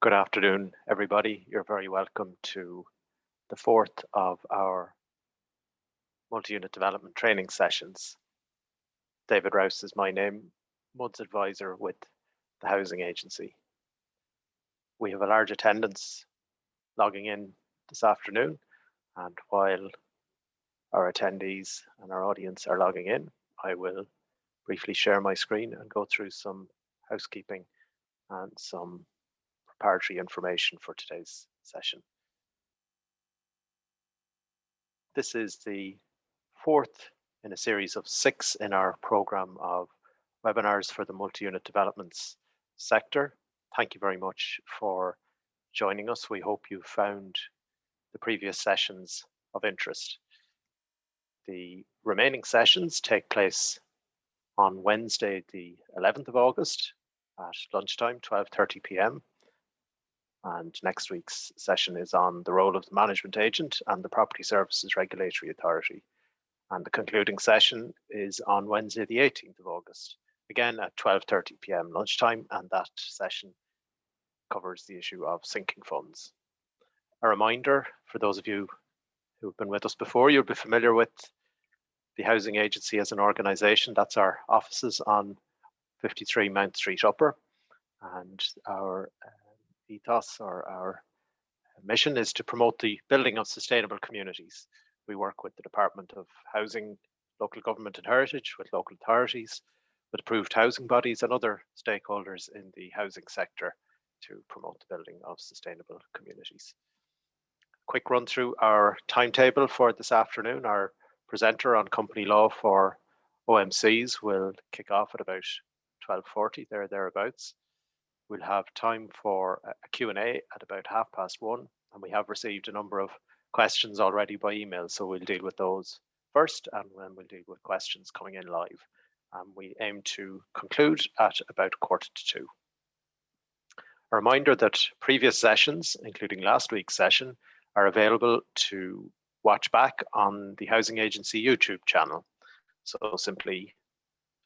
Good afternoon, everybody. You're very welcome to the fourth of our multi-unit development training sessions. David Rouse is my name, MUD's advisor with the Housing Agency. We have a large attendance logging in this afternoon, and while our attendees and our audience are logging in, I will briefly share my screen and go through some housekeeping and some preparatory information for today's session. This is the fourth in a series of 6 in our program of webinars for the multi-unit developments sector. Thank you very much for joining us. We hope you found the previous sessions of interest. The remaining sessions take place on Wednesday, the 11th of August at lunchtime, 12:30 p.m. And next week's session is on the role of the management agent and the Property Services Regulatory Authority. And the concluding session is on Wednesday, the 18th of August, again at 12:30 p.m. lunchtime, and that session covers the issue of sinking funds. A reminder for those of you who've been with us before, you'll be familiar with the Housing Agency as an organisation. That's our offices on 53 Mount Street Upper, and our ethos or our mission is to promote the building of sustainable communities. We work with the Department of Housing, Local Government and Heritage, with local authorities, with approved housing bodies and other stakeholders in the housing sector to promote the building of sustainable communities. Quick run through our timetable for this afternoon. Our presenter on company law for OMCs will kick off at about 12:40, thereabouts. We'll have time for a Q&A at about 1:30, and we have received a number of questions already by email, so we'll deal with those first, and then we'll deal with questions coming in live. We aim to conclude at about 1:45. A reminder that previous sessions, including last week's session, are available to watch back on the Housing Agency YouTube channel. So simply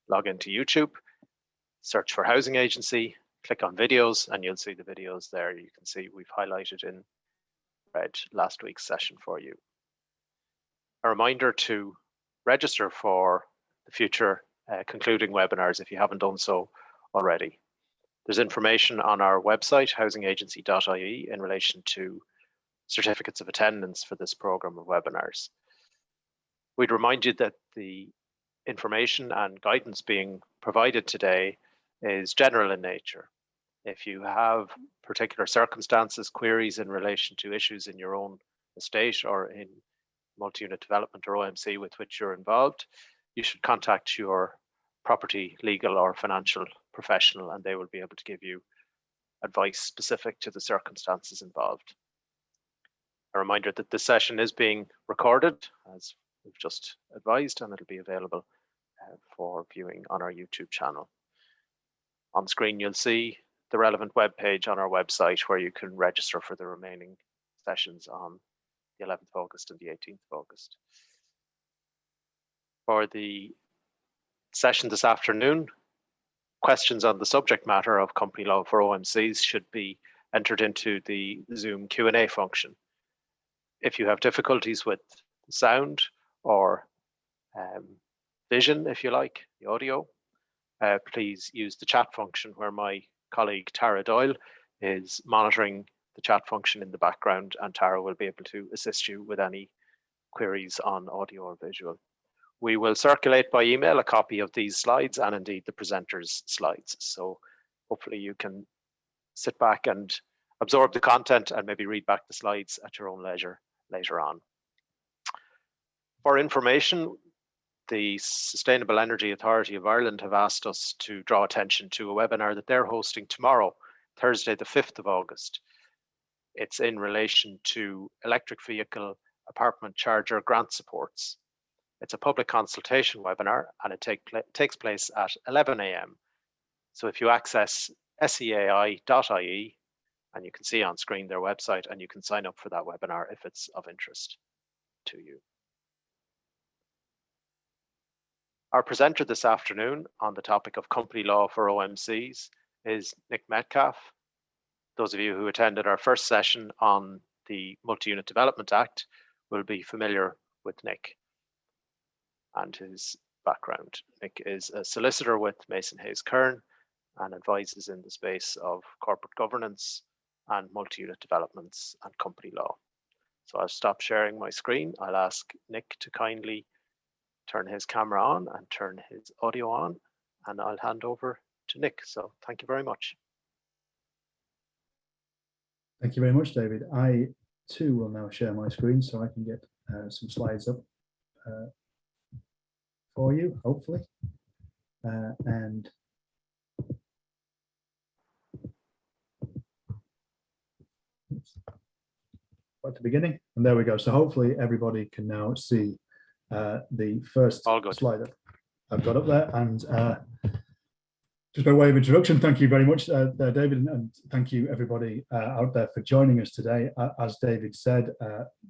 log into YouTube, search for Housing Agency, click on videos, and you'll see the videos there. You can see we've highlighted in red last week's session for you. A reminder to register for the future concluding webinars if you haven't done so already. There's information on our website, housingagency.ie, in relation to certificates of attendance for this program of webinars. We'd remind you that the information and guidance being provided today is general in nature. If you have particular circumstances, queries in relation to issues in your own estate or in multi-unit development or OMC with which you're involved, you should contact your property, legal or financial professional, and they will be able to give you advice specific to the circumstances involved. A reminder that this session is being recorded, as we've just advised, and it'll be available for viewing on our YouTube channel. On screen, you'll see the relevant web page on our website where you can register for the remaining sessions on the 11th of August and the 18th of August. For the session this afternoon, questions on the subject matter of company law for OMCs should be entered into the Zoom Q&A function. If you have difficulties with sound or vision, if you like, the audio, please use the chat function where my colleague Tara Doyle is monitoring the chat function in the background, and Tara will be able to assist you with any queries on audio or visual. We will circulate by email a copy of these slides and indeed the presenters' slides. So hopefully you can sit back and absorb the content and maybe read back the slides at your own leisure later on. For information, the Sustainable Energy Authority of Ireland have asked us to draw attention to a webinar that they're hosting tomorrow, Thursday, the 5th of August. It's in relation to electric vehicle apartment charger grant supports. It's a public consultation webinar, and it takes place at 11 a.m. So if you access seai.ie, and you can see on screen their website, and you can sign up for that webinar if it's of interest to you. Our presenter this afternoon on the topic of company law for OMCs is Nick Metcalf. Those of you who attended our first session on the Multi-Unit Development Act will be familiar with Nick and his background. Nick is a solicitor with Mason Hayes Kern and advises in the space of corporate governance and multi-unit developments and company law. So I'll stop sharing my screen. I'll ask Nick to kindly turn his camera on and turn his audio on, and I'll hand over to Nick. So thank you very much. Thank you very much, David. I too will now share my screen so I can get some slides up for you, hopefully. And at the beginning, and there we go. So hopefully everybody can now see the first slide that I've got up there. And just by way of introduction, thank you very much, David, and thank you everybody out there for joining us today. As David said,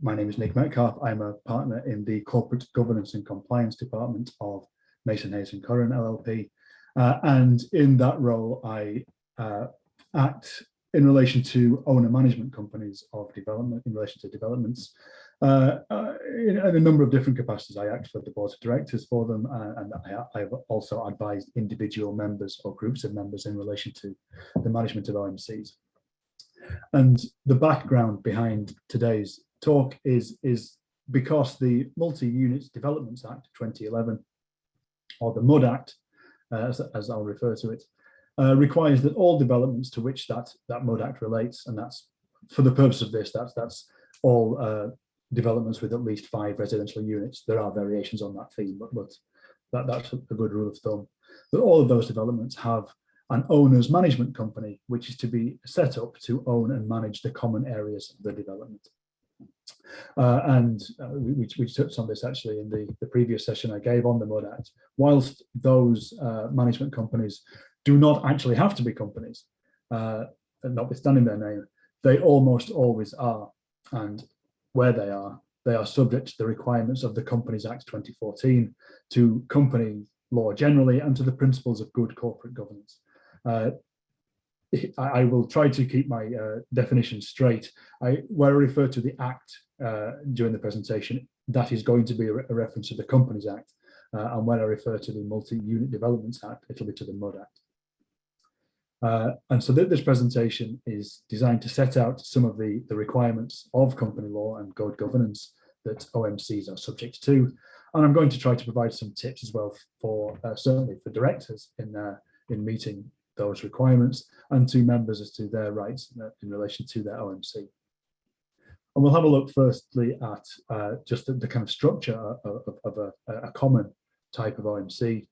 my name is Nick Metcalf. I'm a partner in the Corporate Governance and Compliance Department of Mason Hayes & Curran LLP, and in that role, I act in relation to owner management companies of development, in relation to developments, in a number of different capacities. I act for the board of directors for them, and I've also advised individual members or groups of members in relation to the management of OMCs. And the background behind today's talk is because the Multi-Unit Developments Act 2011, or the MUD Act, as I'll refer to it, requires that all developments to which that MUD Act relates, and that's for the purpose of this, that's all developments with at least 5 residential units. There are variations on that theme, but that's a good rule of thumb, that all of those developments have an owner's management company, which is to be set up to own and manage the common areas of the development. We touched on this actually in the previous session I gave on the MUD Act. Whilst those management companies do not actually have to be companies, notwithstanding their name, they almost always are. And where they are subject to the requirements of the Companies Act 2014, to company law generally, and to the principles of good corporate governance. I will try to keep my definition straight. Where I refer to the Act during the presentation, that is going to be a reference to the Companies Act. And when I refer to the Multi-Unit Developments Act, it'll be to the MUD Act. And so this presentation is designed to set out some of the requirements of company law and good governance that OMCs are subject to. And I'm going to try to provide some tips as well for certainly for directors in meeting those requirements, and to members as to their rights in relation to their OMC. And we'll have a look firstly at just the kind of structure of a common type of OMC.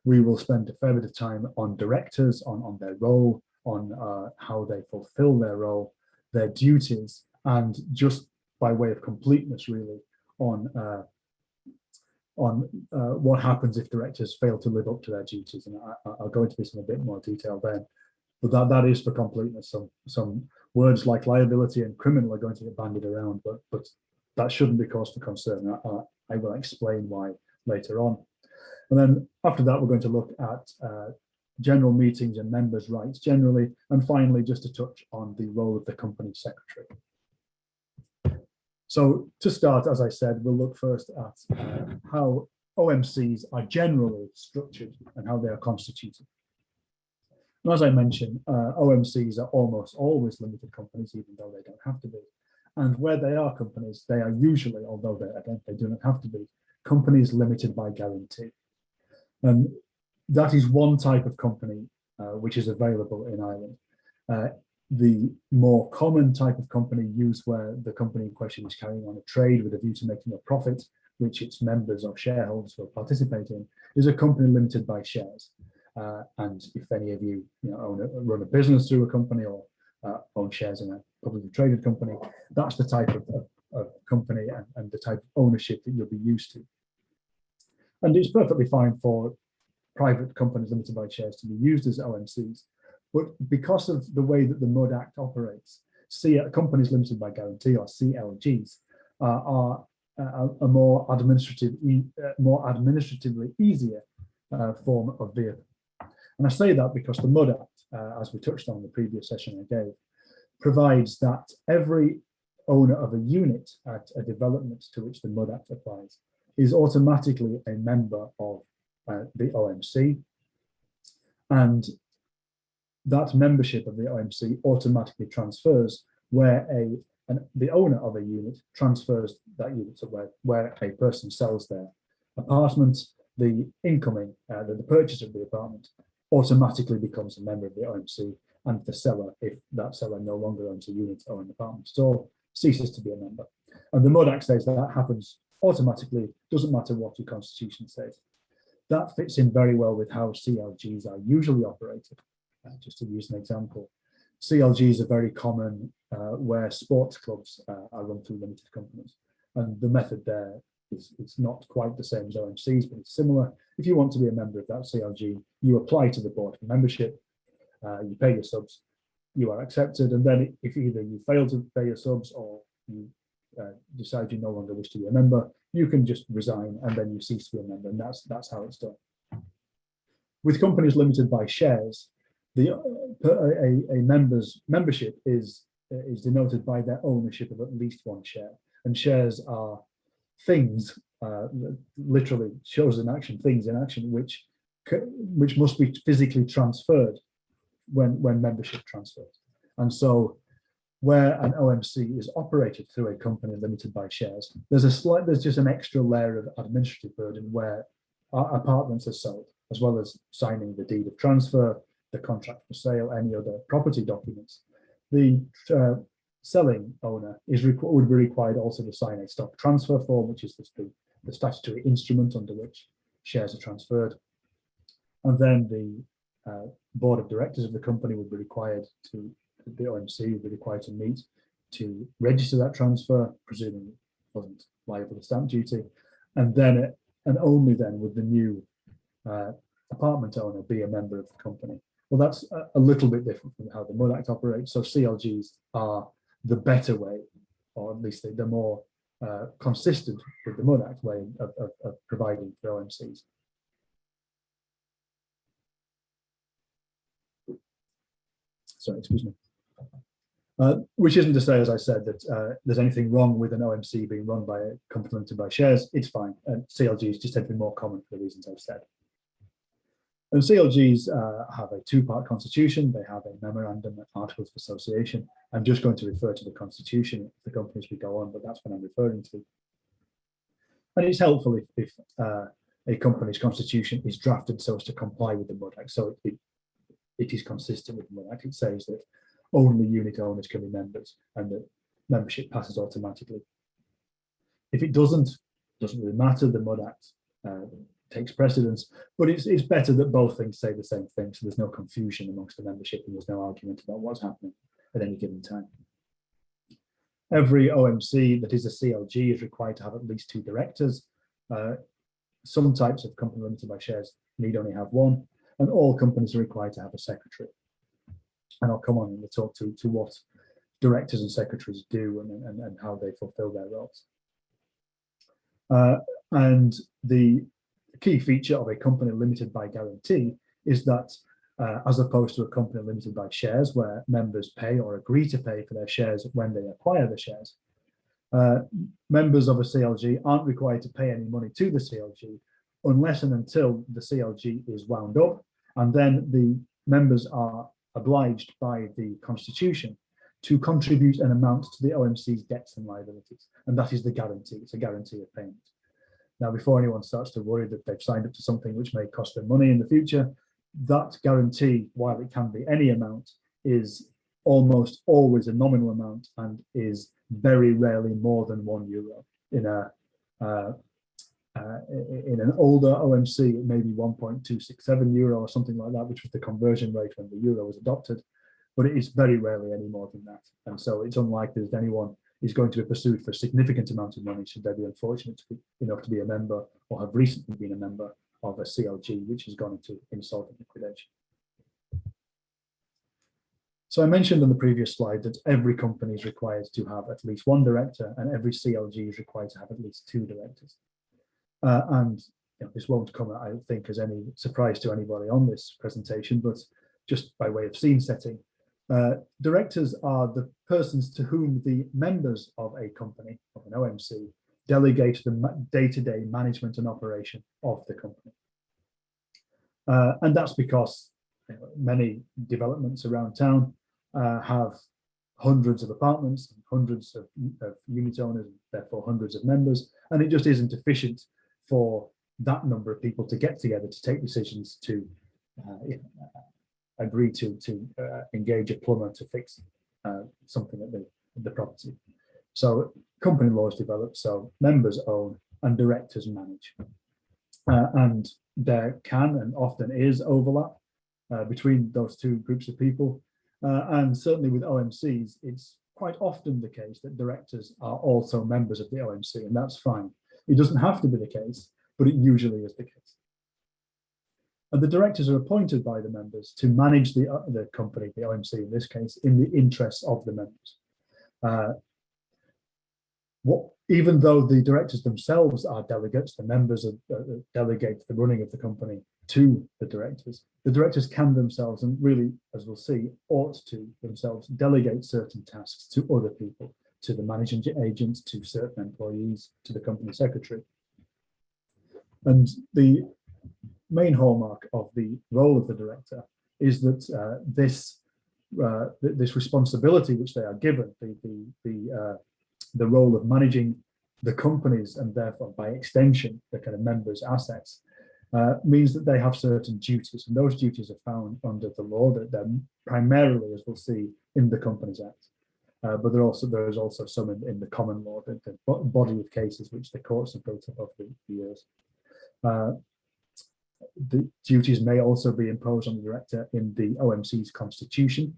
We will spend a fair bit of time on directors, on their role, on how they fulfill their role, their duties, and just by way of completeness, really, on what happens if directors fail to live up to their duties. And I'll go into this in a bit more detail then. But that is for completeness. Some words like liability and criminal are going to get bandied around, but that shouldn't be cause for concern. I will explain why later on. And then after that, we're going to look at general meetings and members' rights generally, and finally, just to touch on the role of the company secretary. So to start, as I said, we'll look first at how OMCs are generally structured and how they are constituted. And as I mentioned, OMCs are almost always limited companies, even though they don't have to be. And where they are companies, they are usually, although they do not have to be, companies limited by guarantee. And that is one type of company which is available in Ireland. The more common type of company used where the company in question is carrying on a trade with a view to making a profit, which its members or shareholders will participate in, is a company limited by shares. And if any of you, run a business through a company or own shares in a publicly traded company, that's the type of company and the type of ownership that you'll be used to. And it's perfectly fine for private companies limited by shares to be used as OMCs. But because of the way that the MUD Act operates, companies limited by guarantee, or CLGs, are a more administratively easier form of vehicle. And I say that because the MUD Act, as we touched on in the previous session I gave, provides that every owner of a unit at a development to which the MUD Act applies is automatically a member of the OMC, and that membership of the OMC automatically transfers where the owner of a unit transfers that unit to where a person sells their apartment. The incoming, the purchaser of the apartment automatically becomes a member of the OMC, and the seller, if that seller no longer owns a unit or an apartment store, ceases to be a member. And the MUD Act says that happens automatically, doesn't matter what your constitution says. That fits in very well with how CLGs are usually operated. Just to use an example, CLGs are very common where sports clubs are run through limited companies, and the method there it's not quite the same as OMCs, but it's similar. If you want to be a member of that CLG, you apply to the board for membership, you pay your subs, you are accepted, and then if either you fail to pay your subs or you decide you no longer wish to be a member, you can just resign and then you cease to be a member, and that's how it's done. With companies limited by shares, a member's membership is denoted by their ownership of at least one share, and shares are things, literally shows in action, things in action, which must be physically transferred when membership transfers. And so where an OMC is operated through a company limited by shares, there's just an extra layer of administrative burden where apartments are sold, as well as signing the deed of transfer, the contract for sale, any other property documents. The selling owner would be required also to sign a stock transfer form, which is the statutory instrument under which shares are transferred. And then the board of directors of the company would be required the OMC would be required to meet to register that transfer, presuming it wasn't liable to stamp duty. And then, and only then would the new apartment owner be a member of the company. Well, that's a little bit different from how the MUD Act operates. So CLGs are the better way, or at least they're more consistent with the MUD Act way of providing for OMCs. Sorry, excuse me. Which isn't to say, as I said, that there's anything wrong with an OMC being run by a company limited by shares. It's fine. And CLGs just tend to be more common for the reasons I've said. And CLGs have a two-part constitution. They have a memorandum and articles of association. I'm just going to refer to the constitution of the companies we go on, but that's what I'm referring to. And it's helpful if a company's constitution is drafted so as to comply with the MUD Act. So it is consistent with the MUD Act. It says that only unit owners can be members and that membership passes automatically. If it doesn't really matter, the MUD Act takes precedence, but it's better that both things say the same thing, so there's no confusion amongst the membership and there's no argument about what's happening at any given time. Every OMC that is a CLG is required to have at least 2 directors. Some types of company limited by shares need only have 1, and all companies are required to have a secretary. And I'll come on and we'll talk to what directors and secretaries do and how they fulfill their roles. And the key feature of a company limited by guarantee is that as opposed to a company limited by shares where members pay or agree to pay for their shares when they acquire the shares, members of a CLG aren't required to pay any money to the CLG unless and until the CLG is wound up, and then the members are obliged by the Constitution to contribute an amount to the OMC's debts and liabilities, and that is the guarantee. It's a guarantee of payment. Now, before anyone starts to worry that they've signed up to something which may cost them money in the future, that guarantee, while it can be any amount, is almost always a nominal amount and is very rarely more than €1. In an older OMC, it may be €1.267 or something like that, which was the conversion rate when the euro was adopted, but it is very rarely any more than that. And so it's unlikely that anyone is going to be pursued for a significant amount of money should they be unfortunate enough to be a member or have recently been a member of a CLG which has gone into insolvent liquidation. So I mentioned on the previous slide that every company is required to have at least 1 director and every CLG is required to have at least 2 directors. And this won't come, I don't think, as any surprise to anybody on this presentation, but just by way of scene setting, Directors are the persons to whom the members of a company, of an OMC, delegate the day-to-day management and operation of the company. And that's because many developments around town have hundreds of apartments, hundreds of unit owners, therefore hundreds of members, and it just isn't efficient for that number of people to get together to take decisions to agree to engage a plumber to fix something at the property. So company law is developed, so members own and directors manage. And there can and often is overlap between those two groups of people. And certainly with OMCs, it's quite often the case that directors are also members of the OMC, and that's fine. It doesn't have to be the case, but it usually is the case. And the directors are appointed by the members to manage the company, the OMC in this case, in the interests of the members. Even though the directors themselves are delegates, the members delegate the running of the company to the directors can themselves, and really, as we'll see, ought to themselves delegate certain tasks to other people, to the managing agents, to certain employees, to the company secretary. And the main hallmark of the role of the director is that this responsibility which they are given, the role of managing the companies and therefore by extension the kind of members' assets, means that they have certain duties, and those duties are found under the law, that they're primarily, as we'll see, in the Companies Act. But there is also some in the common law, the body of cases which the courts have built up over the years. The duties may also be imposed on the director in the OMC's constitution.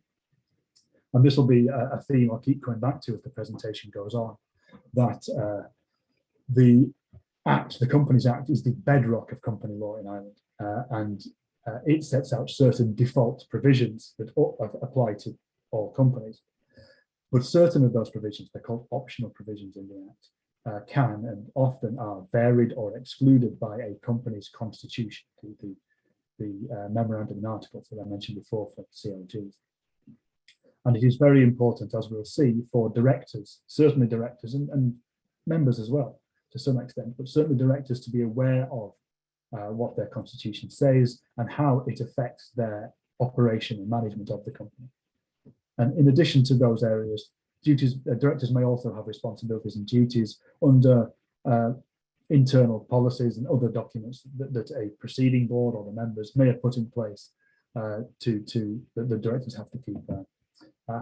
And this will be a theme I'll keep coming back to as the presentation goes on, that the Act, the Companies Act, is the bedrock of company law in Ireland, and it sets out certain default provisions that apply to all companies. But certain of those provisions, they're called optional provisions in the Act, can and often are varied or excluded by a company's constitution, the memorandum and articles that I mentioned before for CLGs. And it is very important, as we'll see, for directors, certainly directors and members as well, to some extent, but certainly directors to be aware of what their constitution says and how it affects their operation and management of the company. And in addition to those areas, directors may also have responsibilities and duties under internal policies and other documents that a preceding board or the members may have put in place that the directors have to keep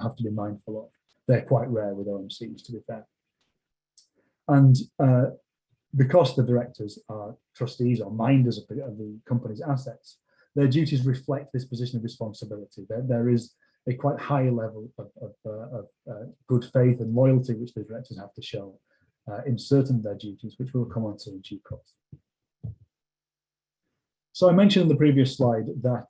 have to be mindful of. They're quite rare with OMCs, to be fair. And because the directors are trustees or minders of the company's assets, their duties reflect this position of responsibility. There is a quite high level of good faith and loyalty which the directors have to show in certain of their duties, which we'll come on to in due course. So I mentioned in the previous slide that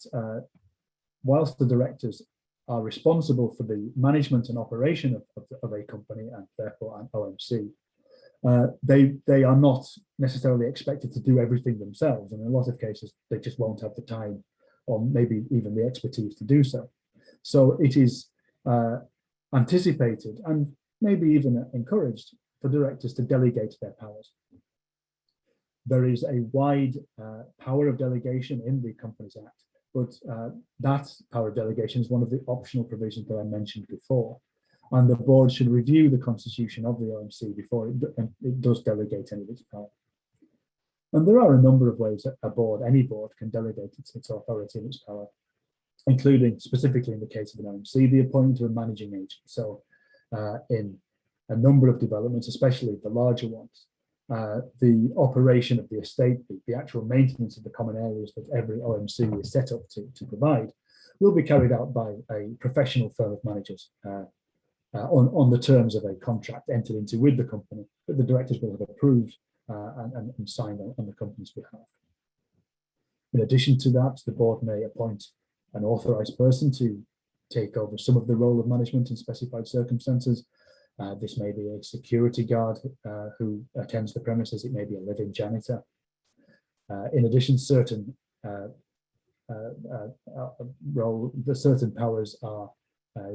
whilst the directors are responsible for the management and operation of a company and therefore an OMC, they are not necessarily expected to do everything themselves, and in a lot of cases they just won't have the time or maybe even the expertise to do so. So it is anticipated and maybe even encouraged for directors to delegate their powers. There is a wide power of delegation in the Companies Act, but that power of delegation is one of the optional provisions that I mentioned before. And the board should review the constitution of the OMC before it does delegate any of its power. And there are a number of ways that any board can delegate its authority and its power, including specifically in the case of an OMC, the appointment of a managing agent. So in a number of developments, especially the larger ones, the operation of the estate, the actual maintenance of the common areas that every OMC is set up to provide, will be carried out by a professional firm of managers on the terms of a contract entered into with the company that the directors will have approved and signed on the company's behalf. In addition to that, the board may appoint an authorised person to take over some of the role of management in specified circumstances. This may be a security guard who attends the premises. It may be a living janitor. In addition, certain powers are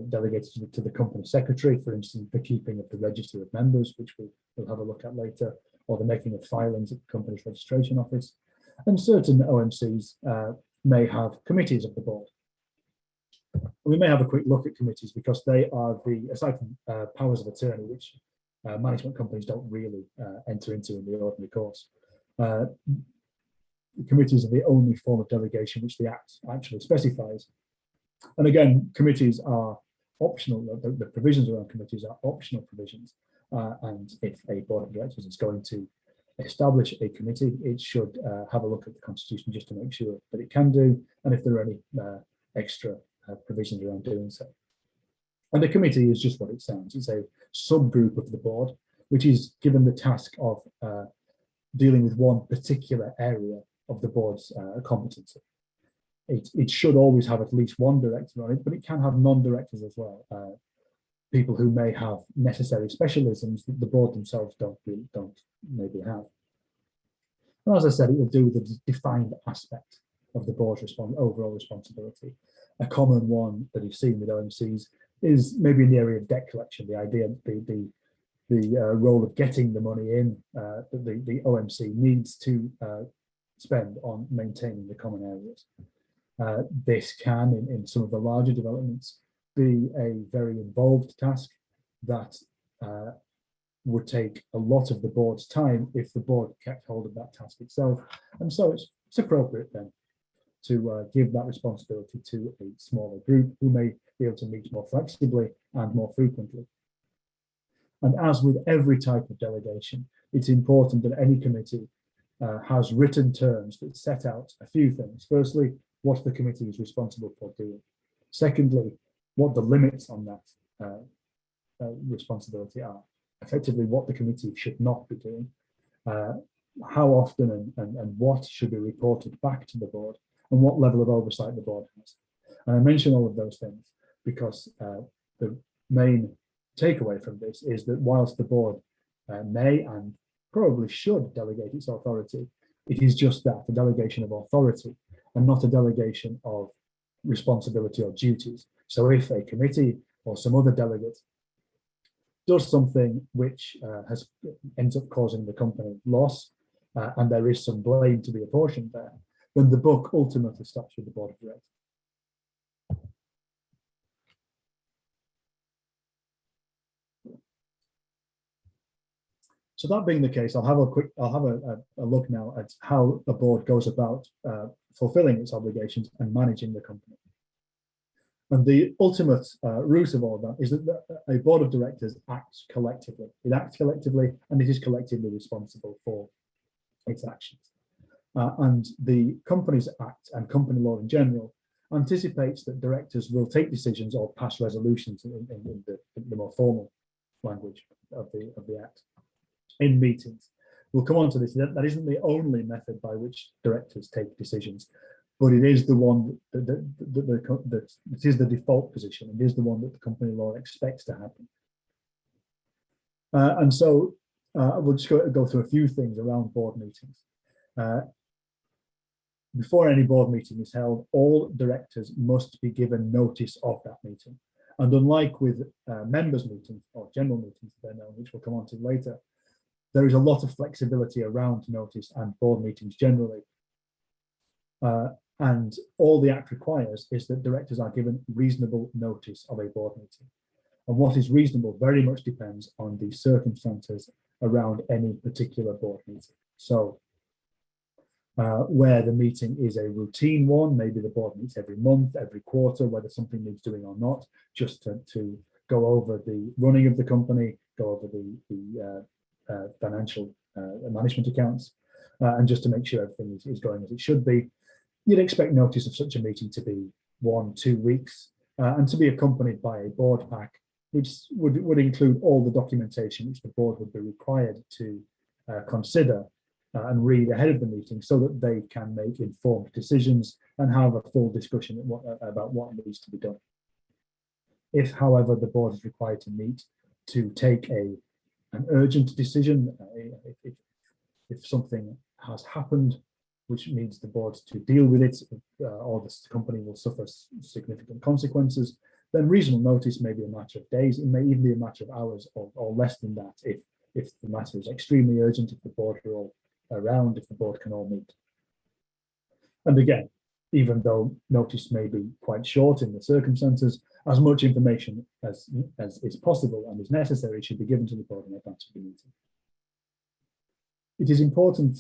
delegated to the company secretary, for instance, the keeping of the register of members, which we'll have a look at later, or the making of filings at the company's registration office. And certain OMCs may have committees of the board. We may have a quick look at committees because they are aside from powers of attorney, which management companies don't really enter into in the ordinary course. Committees are the only form of delegation which the Act actually specifies. And again, committees are optional. The provisions around committees are optional provisions. And if a board of directors is going to establish a committee, it should have a look at the Constitution just to make sure that it can do, and if there are any extra provisions around doing so. And a committee is just what it sounds. It's a subgroup of the board, which is given the task of dealing with one particular area of the board's competency. It should always have at least one director on it, but it can have non-directors as well. People who may have necessary specialisms that the board themselves don't maybe have. And as I said, it will do with the defined aspect of the board's overall responsibility. A common one that is seen with OMCs is maybe in the area of debt collection. The idea, the role of getting the money in that the OMC needs to spend on maintaining the common areas. This can, in some of the larger developments, be a very involved task that would take a lot of the board's time if the board kept hold of that task itself. And so it's appropriate then to give that responsibility to a smaller group who may be able to meet more flexibly and more frequently. And as with every type of delegation, it's important that any committee has written terms that set out a few things. Firstly, what the committee is responsible for doing. Secondly, what the limits on that responsibility are. Effectively, what the committee should not be doing. How often and what should be reported back to the board, and what level of oversight the board has. And I mention all of those things because the main takeaway from this is that whilst the board may and probably should delegate its authority, it is just that, a delegation of authority and not a delegation of responsibility or duties. So if a committee or some other delegate does something which ends up causing the company loss, and there is some blame to be apportioned there, then the book ultimately stops with the board of directors. So that being the case, I'll have a look now at how a board goes about fulfilling its obligations and managing the company. And the ultimate root of all of that is that a board of directors acts collectively. It acts collectively, and it is collectively responsible for its actions. And the Companies Act and company law in general anticipates that directors will take decisions or pass resolutions in the more formal language of the Act in meetings. We'll come on to this. That isn't the only method by which directors take decisions, but it is the one that is the default position. It is the one that the company law expects to happen. And so we'll just go through a few things around board meetings. Before any board meeting is held, all directors must be given notice of that meeting. And unlike with members' meetings or general meetings, which we'll come on to later, there is a lot of flexibility around notice and board meetings generally. And all the Act requires is that directors are given reasonable notice of a board meeting. And what is reasonable very much depends on the circumstances around any particular board meeting. So where the meeting is a routine one, maybe the board meets every month, every quarter, whether something needs doing or not, just to go over the running of the company, go over the financial management accounts, and just to make sure everything is going as it should be. You'd expect notice of such a meeting to be 1-2 weeks, and to be accompanied by a board pack, which would include all the documentation which the board would be required to consider and read ahead of the meeting, so that they can make informed decisions and have a full discussion about what needs to be done. If, however, the board is required to meet to take an urgent decision, if something has happened which needs the board to deal with it, or the company will suffer significant consequences, then reasonable notice may be a matter of days. It may even be a matter of hours or less than that if the matter is extremely urgent, if the board are all around, if the board can all meet. And again, even though notice may be quite short in the circumstances, as much information as is possible and is necessary should be given to the board in advance of the meeting. It is important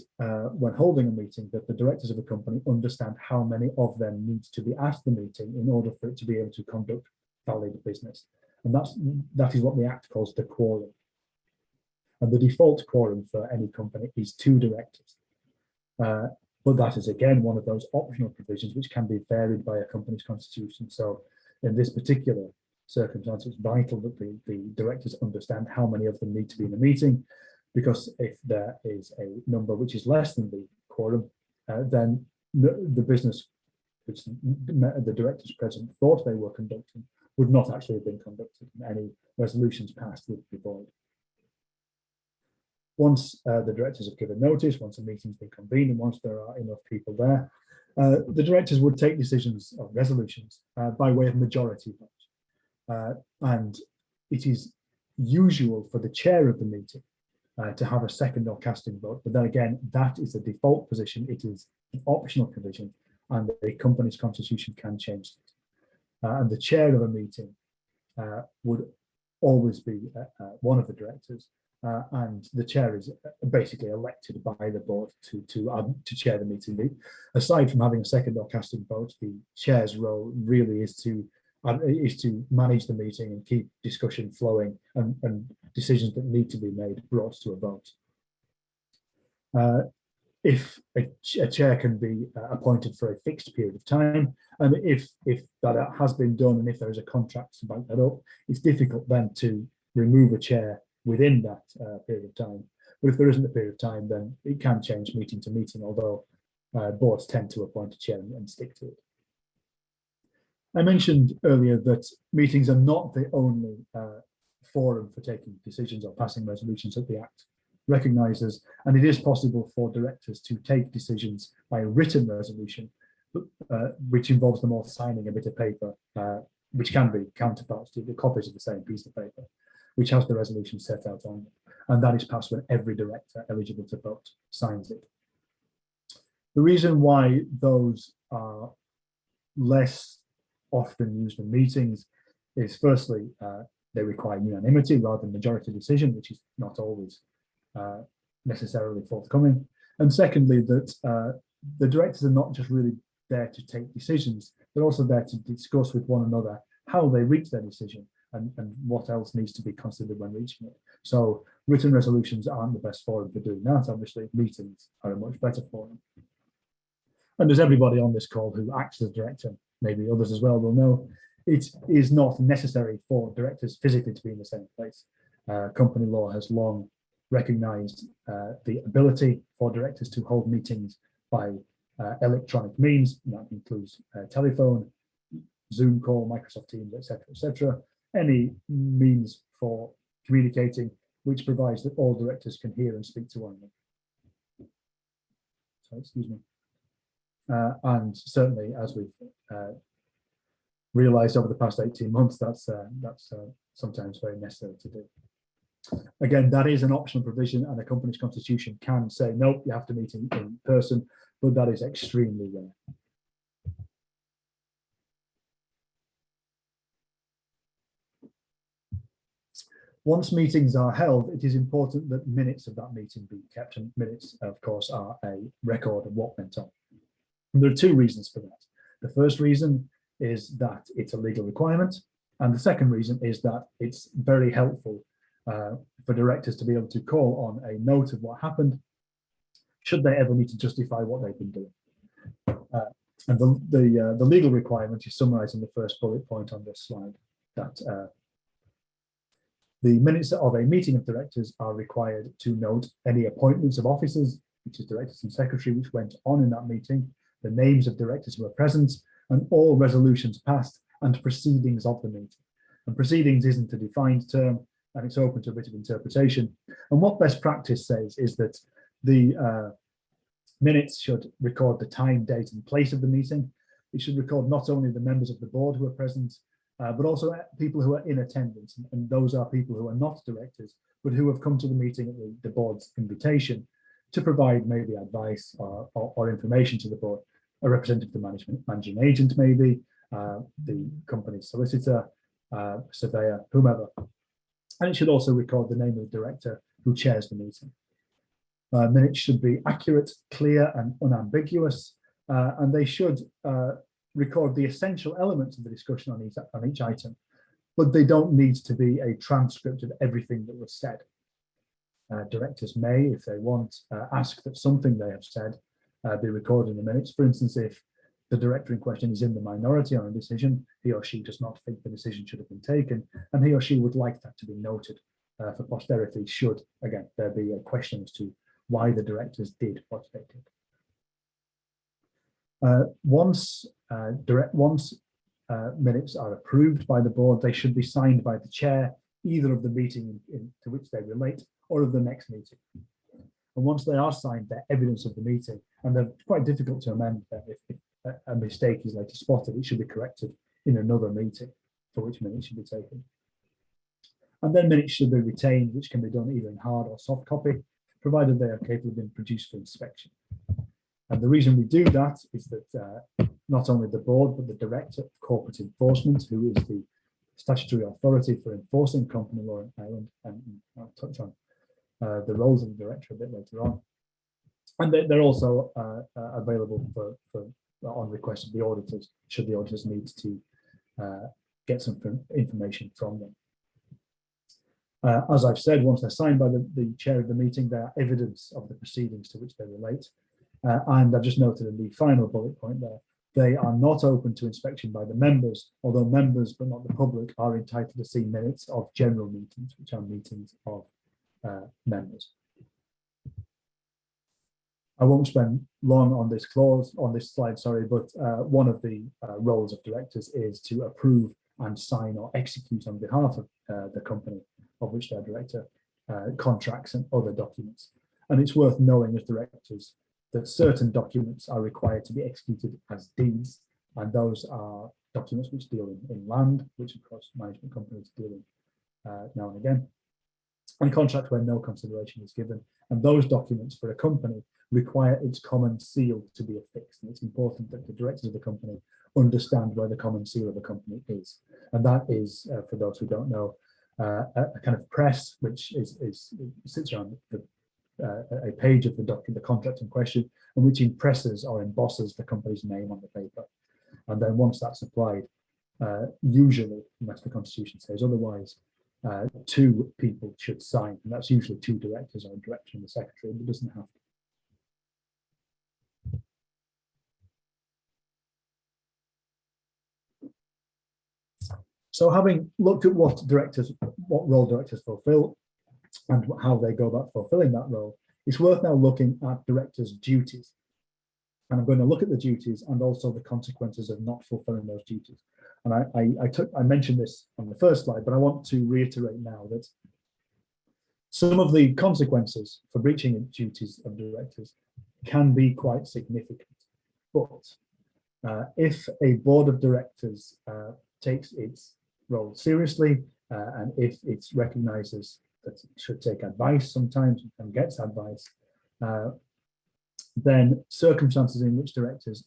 when holding a meeting that the directors of a company understand how many of them need to be at the meeting in order for it to be able to conduct valid business. And that is what the Act calls the quorum. And the default quorum for any company is 2 directors. But that is again one of those optional provisions which can be varied by a company's constitution. So in this particular circumstance, it's vital that the directors understand how many of them need to be in the meeting, because if there is a number which is less than the quorum, then the business which the directors present thought they were conducting would not actually have been conducted, and any resolutions passed would be void. Once the directors have given notice, once a meeting's been convened, and once there are enough people there, the directors would take decisions of resolutions by way of majority vote. And it is usual for the chair of the meeting to have a second or casting vote. But then again, that is the default position. It is an optional provision, and the company's constitution can change it. And the chair of a meeting would always be one of the directors. And the chair is basically elected by the board to chair the meeting. Aside from having a second or casting vote, the chair's role really is to manage the meeting and keep discussion flowing and decisions that need to be made brought to a vote. If a chair can be appointed for a fixed period of time, and if that has been done, and if there is a contract to back that up, it's difficult then to remove a chair within that period of time. But if there isn't a period of time, then it can change meeting to meeting, although boards tend to appoint a chair and stick to it. I mentioned earlier that meetings are not the only forum for taking decisions or passing resolutions that the Act recognises, and it is possible for directors to take decisions by a written resolution, which involves them all signing a bit of paper, which can be counterparts to the copies of the same piece of paper, which has the resolution set out on it, and that is passed when every director eligible to vote signs it. The reason why those are less often used in meetings is, firstly, they require unanimity rather than majority decision, which is not always necessarily forthcoming. And secondly, that the directors are not just really there to take decisions, they're also there to discuss with one another how they reach their decision and what else needs to be considered when reaching it. So written resolutions aren't the best forum for doing that. Obviously, meetings are a much better forum. And as everybody on this call who acts as director, maybe others as well will know, it is not necessary for directors physically to be in the same place. Company law has long recognised the ability for directors to hold meetings by electronic means. That includes telephone, Zoom call, Microsoft Teams, etc., any means for communicating which provides that all directors can hear and speak to one another. So, excuse me. And certainly, as we've realised over the past 18 months, that's sometimes very necessary to do. Again, that is an optional provision, and a company's constitution can say, nope, you have to meet in person, but that is extremely rare. Once meetings are held, it is important that minutes of that meeting be kept, and minutes, of course, are a record of what went on. And there are 2 reasons for that. The first reason is that it's a legal requirement, and the second reason is that it's very helpful for directors to be able to call on a note of what happened, should they ever need to justify what they've been doing. And the legal requirement is summarised in the first bullet point on this slide, that the minutes of a meeting of directors are required to note any appointments of officers, which is directors and secretary, which went on in that meeting, the names of directors who were present, and all resolutions passed and proceedings of the meeting. And proceedings isn't a defined term, and it's open to a bit of interpretation. And what best practice says is that the minutes should record the time, date, and place of the meeting. It should record not only the members of the board who are present, but also people who are in attendance, and those are people who are not directors, but who have come to the meeting at the board's invitation to provide maybe advice or information to the board. A representative of the managing agent, maybe, the company's solicitor, surveyor, whomever. And it should also record the name of the director who chairs the meeting. Minutes should be accurate, clear, and unambiguous, and they should record the essential elements of the discussion on each item, but they don't need to be a transcript of everything that was said. Directors may, if they want, ask that something they have said be recorded in the minutes. For instance, if the director in question is in the minority on a decision, he or she does not think the decision should have been taken, and he or she would like that to be noted for posterity should, again, there be a question as to why the directors did what they did. Once minutes are approved by the board, they should be signed by the chair, either of the meeting to which they relate or of the next meeting. And once they are signed, they're evidence of the meeting, and they're quite difficult to amend. If a mistake is later spotted, it should be corrected in another meeting for which minutes should be taken. And then minutes should be retained, which can be done either in hard or soft copy, provided they are capable of being produced for inspection. And the reason we do that is that not only the board, but the Director of Corporate Enforcement, who is the statutory authority for enforcing company law in Ireland, and I'll touch on the roles of the Director a bit later on. And they're also available for on request of the auditors, should the auditors need to get some information from them. As I've said, once they're signed by the chair of the meeting, they are evidence of the proceedings to which they relate. And I've just noted in the final bullet point there, they are not open to inspection by the members, although members, but not the public, are entitled to see minutes of general meetings, which are meetings of members. I won't spend long on this clause, on this slide, sorry, but one of the roles of directors is to approve and sign or execute on behalf of the company of which they're director, contracts and other documents. And it's worth knowing as directors that certain documents are required to be executed as deeds, and those are documents which deal in land, which of course management companies deal in now and again, and contract where no consideration is given. And those documents for a company require its common seal to be affixed, and it's important that the directors of the company understand where the common seal of the company is. And that is, for those who don't know, a kind of press which sits around a page of the document, the contract in question, and which impresses or embosses the company's name on the paper. And then once that's applied, usually, unless the Constitution says otherwise, two people should sign, and that's usually two directors or a director and the secretary, but it doesn't have to. So having looked at what role directors fulfill and how they go about fulfilling that role, it's worth now looking at directors' duties. And I'm going to look at the duties and also the consequences of not fulfilling those duties. And I mentioned this on the first slide, but I want to reiterate now that some of the consequences for breaching the duties of directors can be quite significant. But if a board of directors takes its role seriously, and if it recognizes that it should take advice sometimes and gets advice, then circumstances in which directors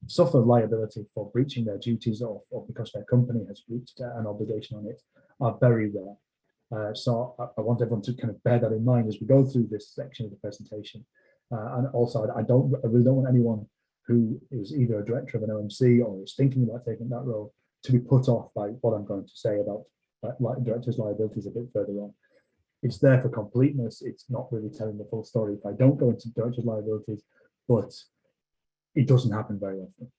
suffer liability for breaching their duties or because their company has breached an obligation on it are very rare. So I want everyone to kind of bear that in mind as we go through this section of the presentation. And also, I really don't want anyone who is either a director of an OMC or is thinking about taking that role to be put off by what I'm going to say about directors' liabilities a bit further on. It's there for completeness. It's not really telling the full story if I don't go into directors' liabilities, but it doesn't happen very often.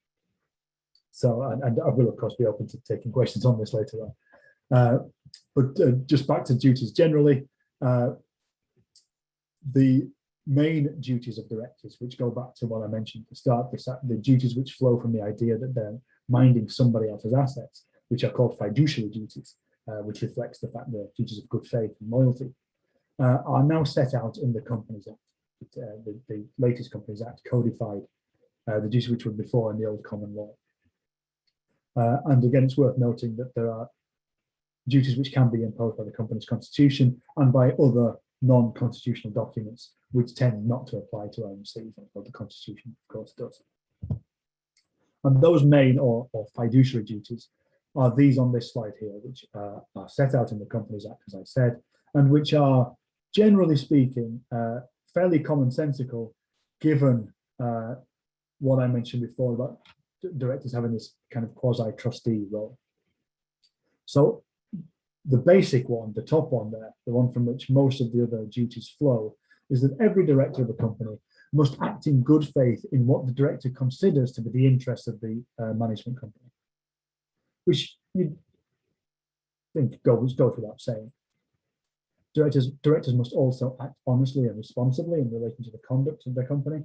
So, and I will of course be open to taking questions on this later on. But just back to duties generally, the main duties of directors, which go back to what I mentioned at the start, the duties which flow from the idea that they're minding somebody else's assets, which are called fiduciary duties, which reflects the fact that duties of good faith and loyalty, are now set out in the Companies Act. The latest Companies Act codified the duties which were before in the old common law. And again, it's worth noting that there are duties which can be imposed by the company's constitution and by other non-constitutional documents, which tend not to apply to OMCs, although the constitution, of course, does. And those main or fiduciary duties are these on this slide here, which are set out in the Companies Act, as I said, and which are, generally speaking, fairly commonsensical, given what I mentioned before about directors having this kind of quasi-trustee role. So the basic one, the top one there, the one from which most of the other duties flow, is that every director of a company must act in good faith in what the director considers to be the interests of the management company, which you think goes without saying. Directors must also act honestly and responsibly in relation to the conduct of their company.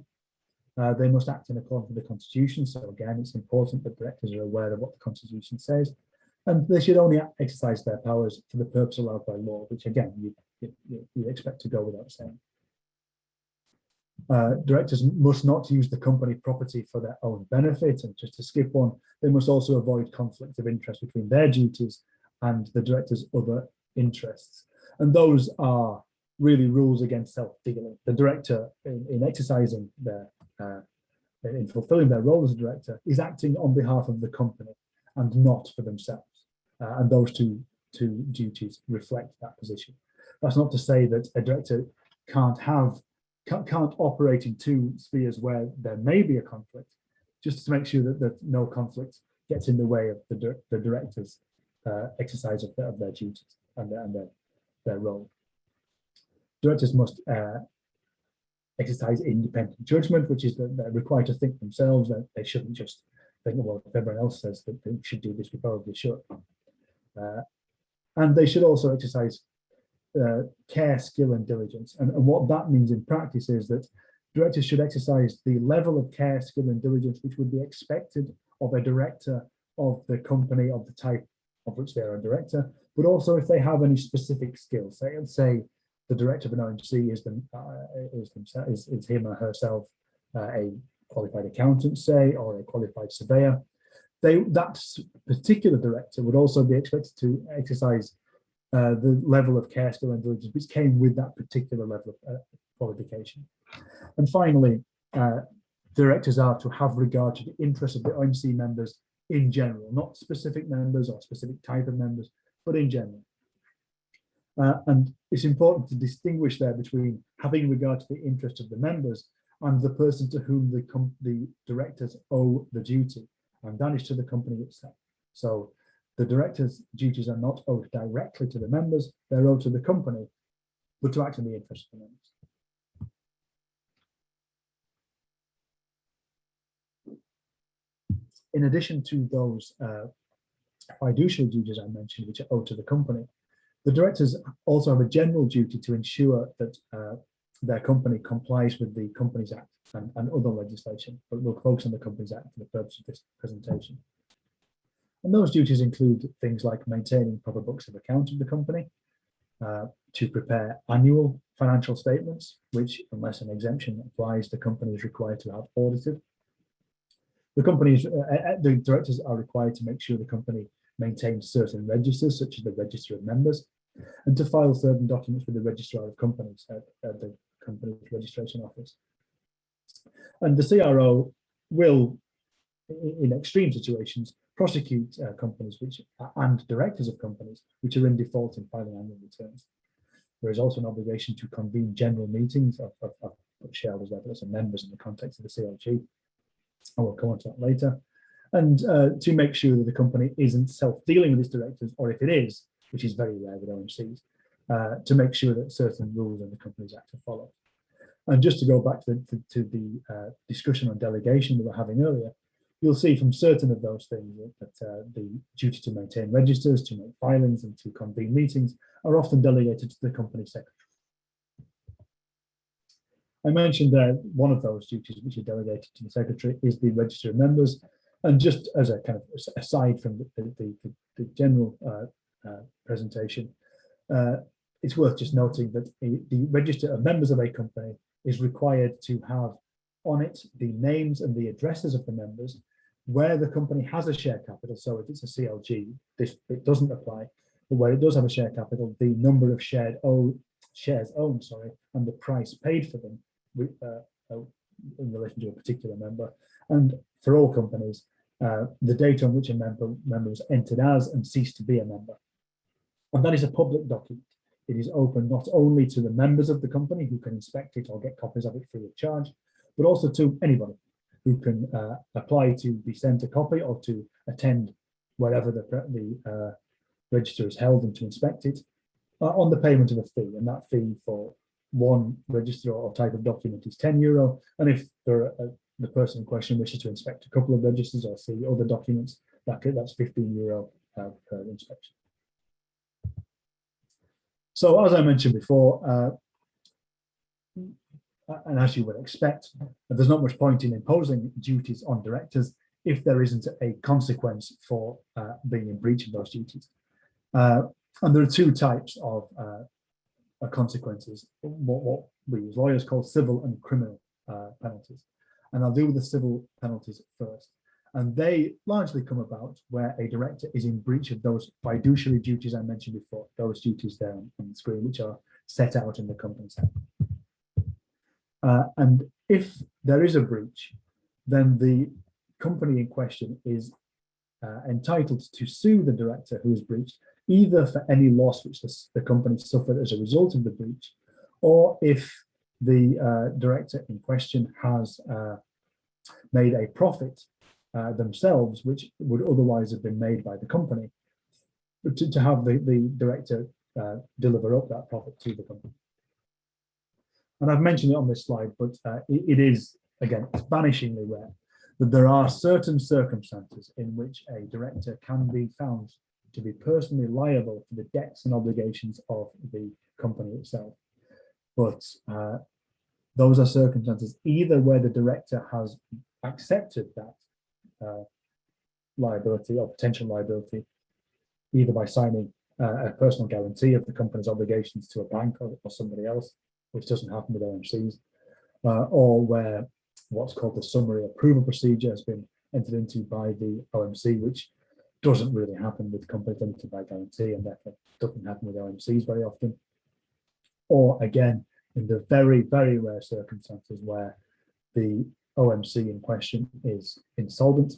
They must act in accordance with the Constitution. So again, it's important that directors are aware of what the Constitution says, and they should only exercise their powers for the purpose allowed by law, which again, you expect to go without saying. Directors must not use the company property for their own benefit, and just to skip one, they must also avoid conflict of interest between their duties and the director's other interests. And those are really rules against self-dealing. The director, in exercising their, in fulfilling their role as a director, is acting on behalf of the company and not for themselves. And those two duties reflect that position. That's not to say that a director can't operate in two spheres where there may be a conflict, just to make sure that no conflict gets in the way of the director's exercise of their duties and their role. Directors must exercise independent judgment, which is that they're required to think themselves, that they shouldn't just think, well, if everyone else says that they should do this, we probably should. And they should also exercise care, skill, and diligence. And what that means in practice is that directors should exercise the level of care, skill, and diligence which would be expected of a director of the company of the type of which they are a director, but also if they have any specific skills. Say the director of an OMC is him or herself a qualified accountant, say, or a qualified surveyor. That particular director would also be expected to exercise the level of care, skill, and diligence which came with that particular level of qualification. And finally, directors are to have regard to the interests of the OMC members in general, not specific members or specific type of members, but in general. And it's important to distinguish there between having regard to the interest of the members and the person to whom the directors owe the duty, and that is to the company itself. So the director's duties are not owed directly to the members, they're owed to the company, but to act in the interest of the members. In addition to those fiduciary duties I mentioned, which are owed to the company, the directors also have a general duty to ensure that their company complies with the Companies Act and other legislation, but we'll focus on the Companies Act for the purpose of this presentation. And those duties include things like maintaining proper books of account of the company, to prepare annual financial statements, which, unless an exemption applies, the company is required to have audited. The directors are required to make sure the company maintains certain registers, such as the Register of Members, and to file certain documents with the Registrar of Companies at the company's registration office. And the CRO will, in extreme situations, prosecute companies and directors of companies which are in default in filing annual returns. There is also an obligation to convene general meetings of shareholders, representatives, and members in the context of the CLG. I will come on to that later. And to make sure that the company isn't self-dealing with its directors, or if it is, which is very rare with OMCs, to make sure that certain rules in the Companies Act are followed. And just to go back to the discussion on delegation we were having earlier, you'll see from certain of those things that the duty to maintain registers, to make filings, and to convene meetings are often delegated to the company secretary. I mentioned that one of those duties which are delegated to the secretary is the Register of Members. And just as a kind of aside from the general presentation, it's worth just noting that the Register of Members of a company is required to have on it the names and the addresses of the members, where the company has a share capital, so if it's a CLG, it doesn't apply. But where it does have a share capital, the number of shares owned, and the price paid for them in relation to a particular member. And for all companies, the date on which a member was entered as and ceased to be a member. And that is a public document. It is open not only to the members of the company who can inspect it or get copies of it free of charge, but also to anybody who can apply to be sent a copy or to attend wherever the register is held and to inspect it on the payment of a fee. And that fee for one register or type of document is €10. And if the person in question wishes to inspect a couple of registers or see other documents, that's €15 per inspection. So as I mentioned before, and as you would expect, there's not much point in imposing duties on directors if there isn't a consequence for being in breach of those duties. And there are two types of consequences, what we as lawyers call civil and criminal penalties. And I'll deal with the civil penalties first. And they largely come about where a director is in breach of those fiduciary duties I mentioned before, those duties there on the screen, which are set out in the Companies Act. And if there is a breach, then the company in question is entitled to sue the director who is breached, either for any loss which the company suffered as a result of the breach, or if the director in question has made a profit themselves, which would otherwise have been made by the company, to have the director deliver up that profit to the company. And I've mentioned it on this slide, but it is, again, it's vanishingly rare that there are certain circumstances in which a director can be found to be personally liable for the debts and obligations of the company itself. But those are circumstances either where the director has accepted that liability or potential liability, either by signing a personal guarantee of the company's obligations to a bank or somebody else, which doesn't happen with OMCs, or where what's called the summary approval procedure has been entered into by the OMC, which doesn't really happen with companies limited by guarantee, and therefore doesn't happen with OMCs very often. Or again, in the very, very rare circumstances where the OMC in question is insolvent,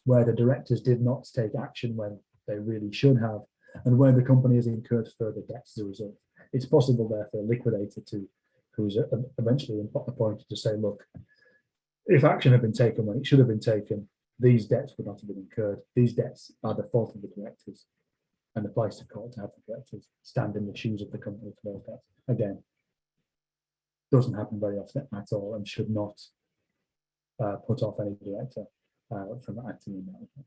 where the directors did not take action when they really should have, and where the company has incurred further debts as a result. It's possible there for a liquidator who is eventually appointed to say, look, if action had been taken when it should have been taken, these debts would not have been incurred. These debts are the fault of the directors, and applies to court to have the directors stand in the shoes of the company for those debts. Again, doesn't happen very often at all, and should not put off any director from acting in that way.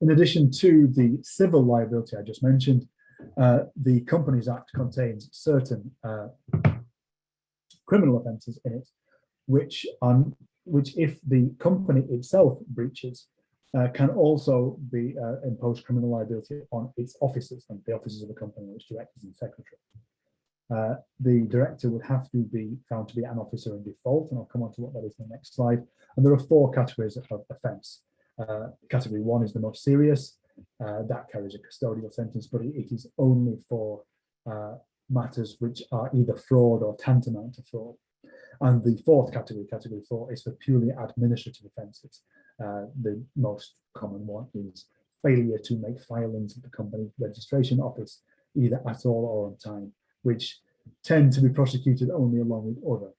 In addition to the civil liability I just mentioned, the Companies Act contains certain criminal offences in it, which if the company itself breaches, can also be imposed criminal liability on its officers and the officers of the company, which directors and secretary. The director would have to be found to be an officer in default, and I'll come on to what that is in the next slide. And there are 4 categories of offence. Category 1 is the most serious. That carries a custodial sentence, but it is only for matters which are either fraud or tantamount to fraud. And the 4th category, category 4, is for purely administrative offences. The most common one is failure to make filings at the company registration office, either at all or on time, which tend to be prosecuted only along with other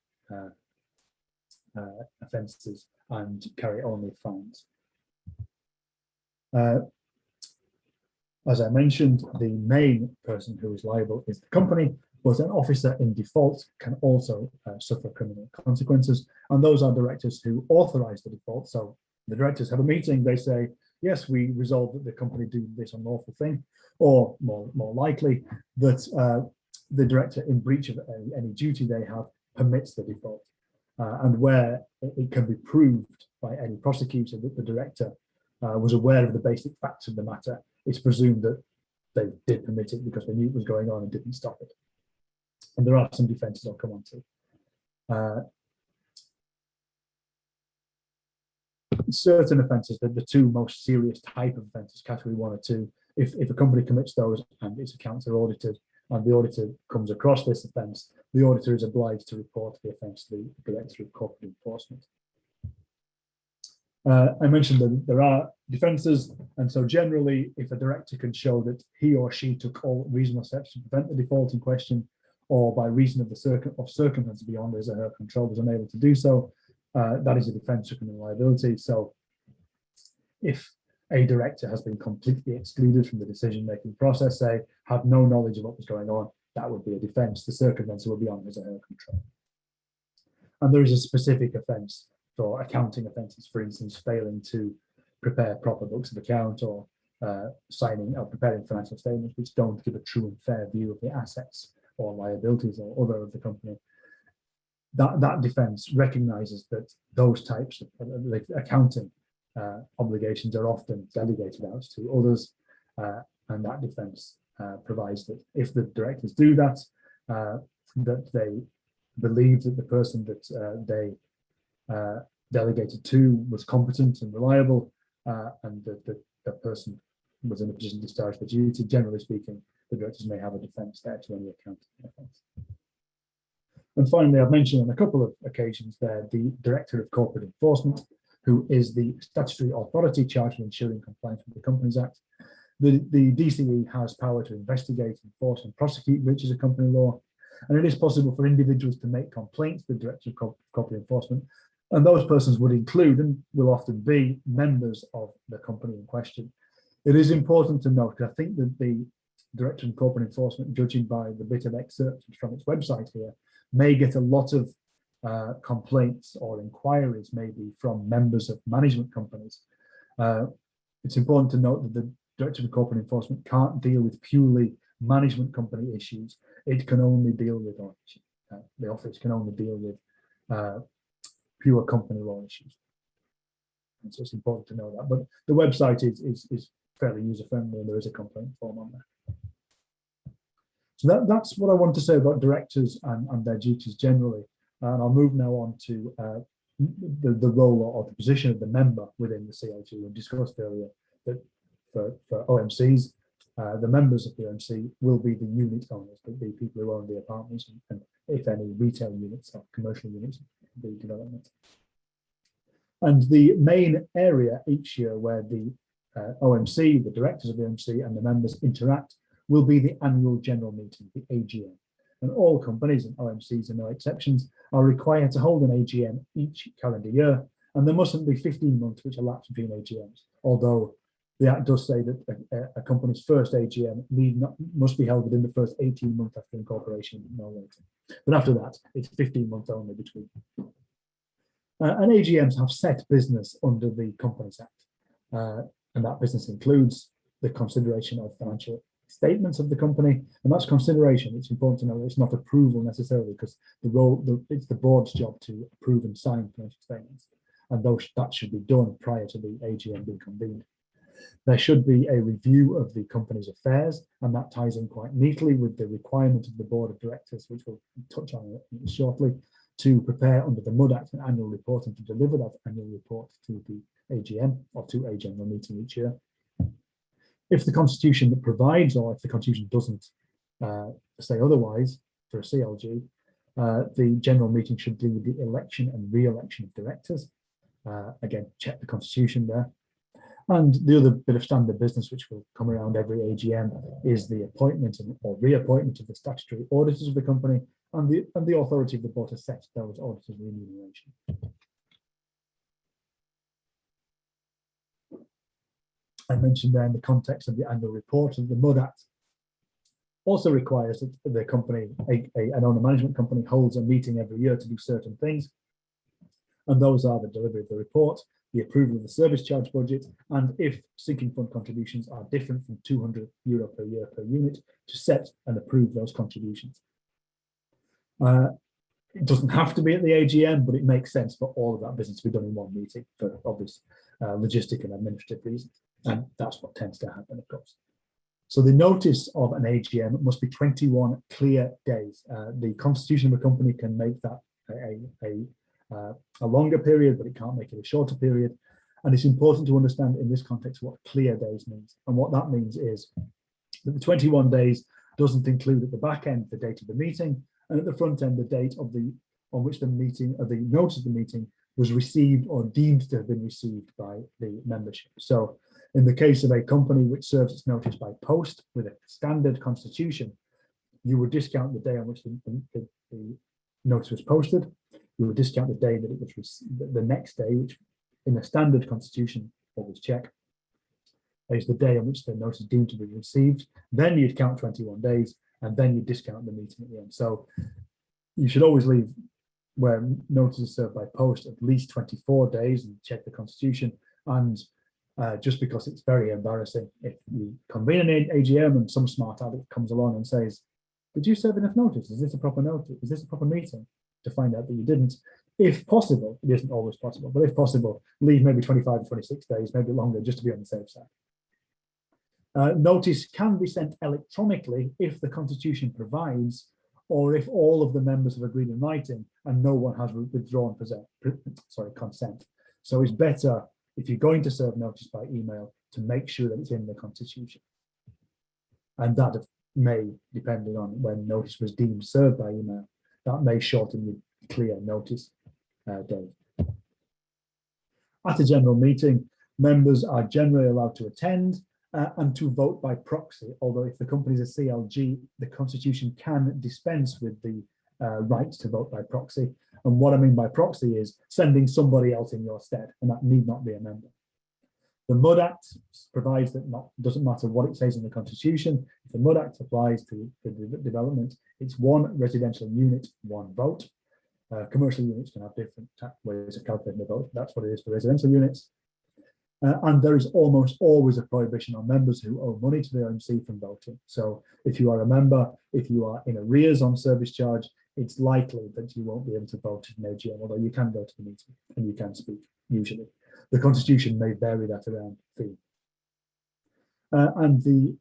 offences and carry only fines. As I mentioned, the main person who is liable is the company, but an officer in default can also suffer criminal consequences, and those are directors who authorize the default. So the directors have a meeting, they say, yes, we resolve that the company do this unlawful thing, or more likely that the director in breach of any duty they have permits the default. And where it can be proved by any prosecutor that the director was aware of the basic facts of the matter, it's presumed that they did permit it because they knew it was going on and didn't stop it. And there are some defences I'll come on to. certain offences, the two most serious type of offences, category 1 or 2, if a company commits those and its accounts are audited and the auditor comes across this offence, the auditor is obliged to report the offence to the Director of Corporate Enforcement. I mentioned that there are defences, and so generally, if a director can show that he or she took all reasonable steps to prevent the default in question, or by reason of the circumstances beyond his or her control was unable to do so, that is a defence of criminal liability. So, if a director has been completely excluded from the decision-making process, say, had no knowledge of what was going on, that would be a defence. The circumstances will be beyond his or her control. And there is a specific offence for accounting offences, for instance, failing to prepare proper books of account or signing or preparing financial statements which don't give a true and fair view of the assets or liabilities or other of the company. That defence recognises that those types of accounting obligations are often delegated out to others, and that defence provides that if the directors do that, that they believe that the person that they delegated to was competent and reliable, and that the person was in a position to discharge the duty. Generally speaking, the directors may have a defence there to any accounting offence. And finally, I've mentioned on a couple of occasions there the Director of Corporate Enforcement, who is the statutory authority charged with ensuring compliance with the Companies Act. The DCE has power to investigate, enforce and prosecute breaches of company law, and it is possible for individuals to make complaints to the Director of Corporate Enforcement, and those persons would include and will often be members of the company in question. It is important to note, because I think that the Director of Corporate Enforcement, judging by the bit of excerpt from its website here, may get a lot of complaints or inquiries maybe from members of management companies. It's important to note that the Director of Corporate Enforcement can't deal with purely management company issues. It can only deal with, the office can only deal with pure company law issues. And so it's important to know that. But the website is fairly user-friendly, and there is a complaint form on there. So that's what I want to say about directors and their duties generally. And I'll move now on to the role or the position of the member within the CLG. We discussed earlier that for OMCs, the members of the OMC will be the unit owners, the people who own the apartments and if any, retail units or commercial units, the development. And the main area each year where the OMC, the directors of the OMC and the members interact will be the annual general meeting, the AGM. And all companies, and OMCs are no exceptions, are required to hold an AGM each calendar year, and there mustn't be 15 months which elapse between AGMs, although the Act does say that a company's first AGM must be held within the first 18 months after incorporation, no later. But after that, it's 15 months only between. And AGMs have set business under the Companies Act, and that business includes the consideration of financial statements of the company, and that's consideration. It's important to know that it's not approval necessarily, because it's the board's job to approve and sign financial statements, and that should be done prior to the AGM being convened. There should be a review of the company's affairs, and that ties in quite neatly with the requirement of the board of directors, which we'll touch on shortly, to prepare under the MUD Act an annual report and to deliver that annual report to the AGM or to a general meeting each year. If the constitution provides, or if the constitution doesn't say otherwise for a CLG, the general meeting should deal with the election and re-election of directors. Again, check the constitution there. And the other bit of standard business which will come around every AGM is the appointment or reappointment of the statutory auditors of the company and the authority of the board to set those auditors' remuneration. I mentioned there in the context of the annual report of the MUD Act also requires that the company, an owner management company, holds a meeting every year to do certain things. And those are the delivery of the report, the approval of the service charge budget, and if sinking fund contributions are different from €200 per year per unit, to set and approve those contributions. It doesn't have to be at the AGM, but it makes sense for all of that business to be done in one meeting for obvious logistic and administrative reasons. And that's what tends to happen, of course. So the notice of an AGM must be 21 clear days. The constitution of a company can make that a longer period, but it can't make it a shorter period. And it's important to understand in this context what clear days means. And what that means is that the 21 days doesn't include at the back end the date of the meeting, and at the front end the date of the on which the meeting or the notice of the meeting was received or deemed to have been received by the membership. So in the case of a company which serves its notice by post with a standard constitution, you would discount the day on which the notice was posted. You would discount the day that it was the next day, which in a standard constitution, always check, is the day on which the notice is deemed to be received. Then you'd count 21 days, and then you discount the meeting at the end. So you should always leave where notice is served by post at least 24 days and check the constitution. And just because it's very embarrassing if you convene an AGM and some smart addict comes along and says, did you serve enough notice? Is this a proper notice? Is this a proper meeting? To find out that you didn't. If possible, it isn't always possible, but if possible, leave maybe 25 to 26 days, maybe longer, just to be on the safe side. Notice can be sent electronically if the Constitution provides, or if all of the members have agreed in writing and no one has withdrawn consent. So it's better, if you're going to serve notice by email, to make sure that it's in the Constitution. And that may, depending on when notice was deemed served by email, that may shorten the clear notice day. At a general meeting, members are generally allowed to attend and to vote by proxy, although if the company is a CLG, the Constitution can dispense with the right to vote by proxy. And what I mean by proxy is sending somebody else in your stead, and that need not be a member. The MUD Act provides that doesn't matter what it says in the Constitution, if the MUD Act applies to the development, it's one residential unit, one vote. Commercial units can have different ways of calculating the vote. That's what it is for residential units. And there is almost always a prohibition on members who owe money to the OMC from voting. So if you are a member, if you are in arrears on service charge, it's likely that you won't be able to vote at an AGM, although you can go to the meeting and you can speak, usually. The Constitution may vary that around fee. And the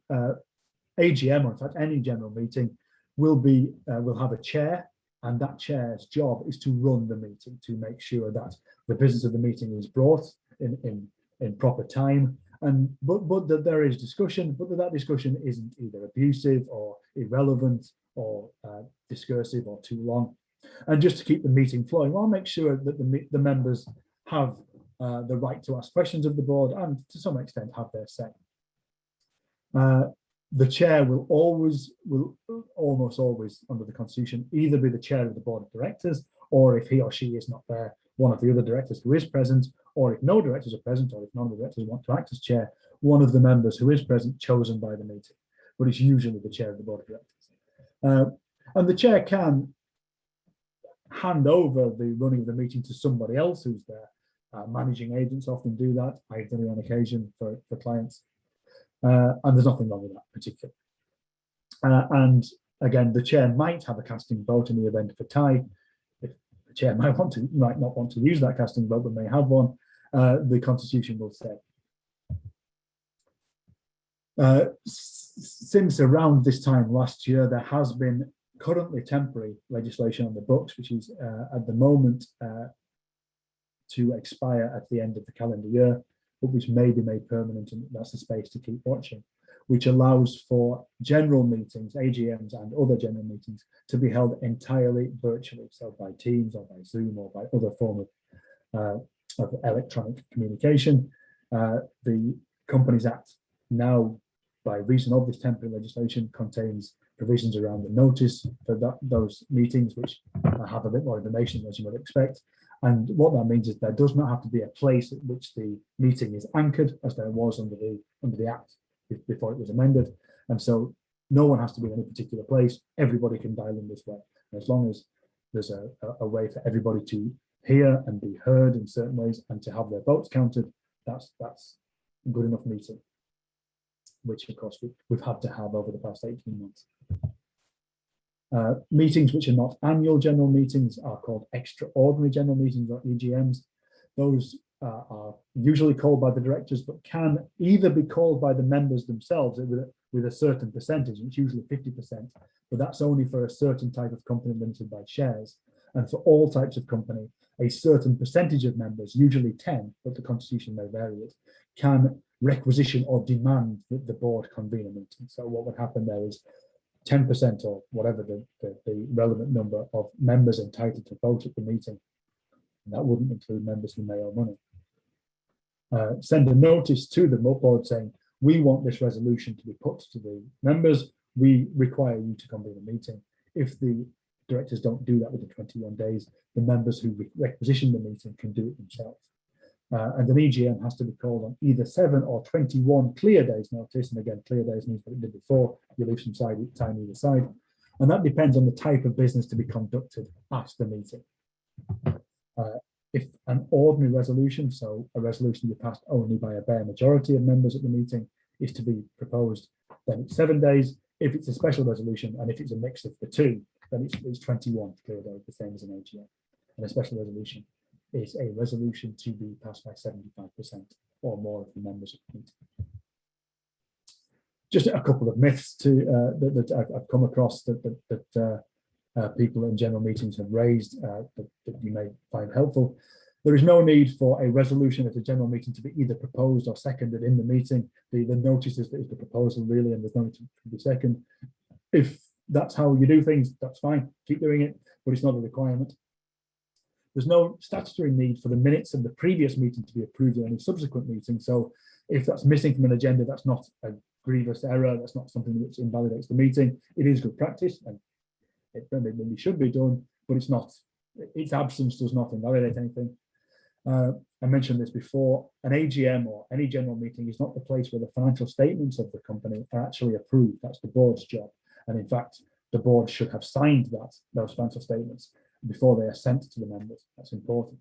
AGM, or in fact any general meeting, will have a chair, and that chair's job is to run the meeting, to make sure that the business of the meeting is brought in proper time, but that there is discussion, but that discussion isn't either abusive or irrelevant or discursive or too long. And just to keep the meeting flowing, I'll make sure that the members have the right to ask questions of the board and to some extent have their say. The chair will almost always under the Constitution either be the chair of the board of directors, or if he or she is not there, one of the other directors who is present, or if no directors are present, or if none of the directors want to act as chair, one of the members who is present chosen by the meeting, but it's usually the chair of the board of directors. And the chair can hand over the running of the meeting to somebody else who's there. Managing agents often do that. I've done it on occasion for clients. And there's nothing wrong with that particularly. And again, the chair might have a casting vote in the event of a tie. If the chair might not want to use that casting vote, but may have one, the Constitution will say. Since around this time last year, there has been currently temporary legislation on the books, which is at the moment to expire at the end of the calendar year, but which may be made permanent, and that's the space to keep watching, which allows for general meetings, AGMs and other general meetings to be held entirely virtually, so by Teams or by Zoom or by other form of electronic communication. The Companies Act now, by reason of this temporary legislation, contains provisions around the notice for those meetings, which have a bit more information as you would expect. And what that means is there does not have to be a place at which the meeting is anchored, as there was under the Act before it was amended. And so no one has to be in any particular place. Everybody can dial in this way. And as long as there's a way for everybody to hear and be heard in certain ways and to have their votes counted, that's a good enough meeting, which of course we've had to have over the past 18 months. Meetings which are not annual general meetings are called extraordinary general meetings, or EGMs. Those are usually called by the directors, but can either be called by the members themselves with a certain percentage, it's usually 50%, but that's only for a certain type of company limited by shares. And for all types of company, a certain percentage of members, usually 10, but the constitution may vary it, can requisition or demand that the board convene a meeting. So what would happen there is 10% or whatever the relevant number of members entitled to vote at the meeting. And that wouldn't include members who may owe money. Send a notice to the board saying, we want this resolution to be put to the members. We require you to convene a meeting. If the directors don't do that within 21 days, the members who requisition the meeting can do it themselves. And an EGM has to be called on either 7 or 21 clear days notice. And again, clear days means what it did before. You leave some time either side. And that depends on the type of business to be conducted at the meeting. If an ordinary resolution, so a resolution to be passed only by a bare majority of members at the meeting, is to be proposed, then it's 7 days. If it's a special resolution, and if it's a mix of the two, then it's 21 clear days, the same as an AGM. And a special resolution is a resolution to be passed by 75% or more of the members of the meeting. Just a couple of myths that I've come across that people in general meetings have raised that you may find helpful. There is no need for a resolution at a general meeting to be either proposed or seconded in the meeting. The notice is the proposal really, and there's no need to be second. If that's how you do things, that's fine, keep doing it, but it's not a requirement. There's no statutory need for the minutes of the previous meeting to be approved in any subsequent meeting. So if that's missing from an agenda, that's not a grievous error, that's not something which invalidates the meeting. It is good practice, and it maybe should be done, but it's not. Its absence does not invalidate anything. I mentioned this before, an AGM or any general meeting is not the place where the financial statements of the company are actually approved. That's the board's job. And in fact, the board should have signed those financial statements before they are sent to the members. That's important.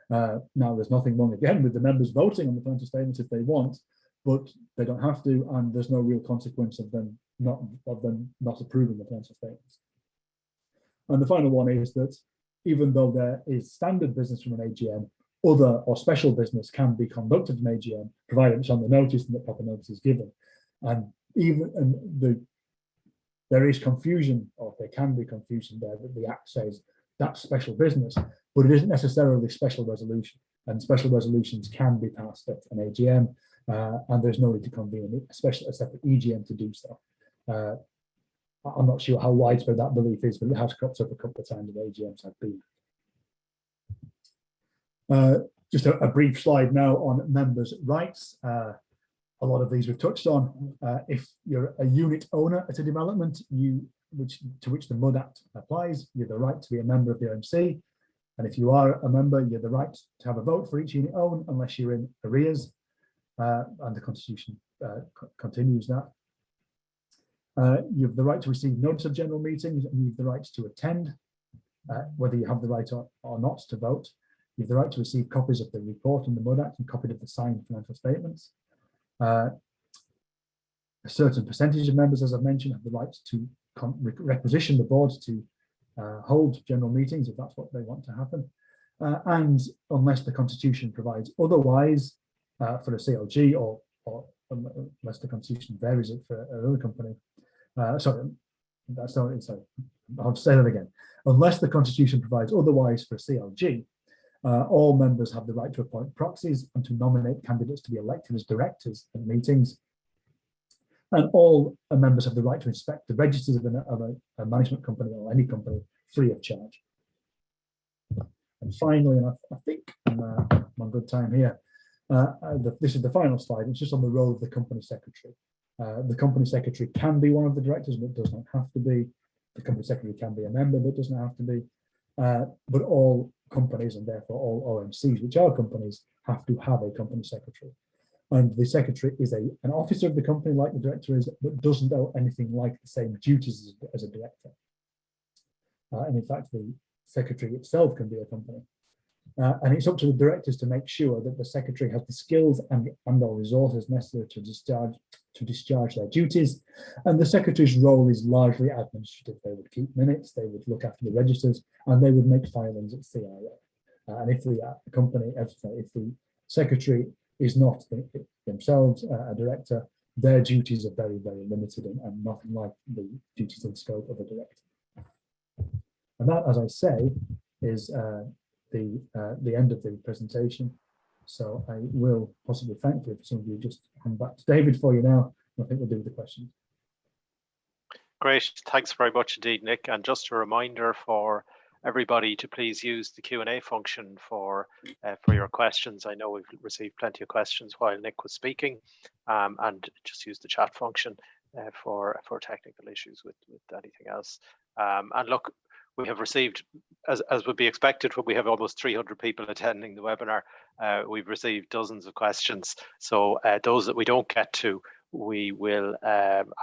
Now, there's nothing wrong again with the members voting on the financial statements if they want, but they don't have to, and there's no real consequence of them not approving the financial statements. And the final one is that even though there is standard business from an AGM, other or special business can be conducted in AGM, provided it's on the notice and the proper notice is given. And there is confusion, or there can be confusion there, that the Act says that's special business, but it isn't necessarily special resolution. And special resolutions can be passed at an AGM, and there's no need to convene a separate EGM to do so. I'm not sure how widespread that belief is, but it has cropped up a couple of times at AGMs I've been. Just a brief slide now on members' rights. A lot of these we've touched on. If you're a unit owner at a development, to which the MUD Act applies, you have the right to be a member of the OMC. And if you are a member, you have the right to have a vote for each unit owned, unless you're in arrears. And the Constitution continues that. You have the right to receive notice of general meetings, and you have the right to attend, whether you have the right or not to vote. You have the right to receive copies of the report on the MUD Act and copies of the signed financial statements. A certain percentage of members, as I've mentioned, have the right to requisition the board to hold general meetings if that's what they want to happen. And unless the Constitution provides otherwise for a CLG, or unless the Constitution varies it for another company. I'll say that again. Unless the Constitution provides otherwise for a CLG, all members have the right to appoint proxies and to nominate candidates to be elected as directors at meetings. And all members have the right to inspect the registers of a management company or any company free of charge. And finally, and I think I'm on good time here, this is the final slide. It's just on the role of the company secretary. The company secretary can be one of the directors, but does not have to be. The company secretary can be a member, but doesn't have to be. But all companies, and therefore all OMCs, which are companies, have to have a company secretary. And the secretary is an officer of the company, like the director is, but doesn't owe anything like the same duties as a director. And in fact, the secretary itself can be a company. And it's up to the directors to make sure that the secretary has the skills and or resources necessary to discharge their duties. And the secretary's role is largely administrative. They would keep minutes, they would look after the registers, and they would make filings at CIO. And if the company, if the secretary is not themselves a director, their duties are very, very limited and nothing like the duties and scope of a director. And that, as I say, is the end of the presentation. So I will possibly, thankfully for some of you, just hand back to David for you now. I think we'll do with the questions. Great, thanks very much indeed, Nick. And just a reminder for everybody to please use the Q&A function for your questions. I know we've received plenty of questions while Nick was speaking, and just use the chat function for technical issues with anything else. And look, we have received, as would be expected, when we have almost 300 people attending the webinar, we've received dozens of questions. So those that we don't get to, we will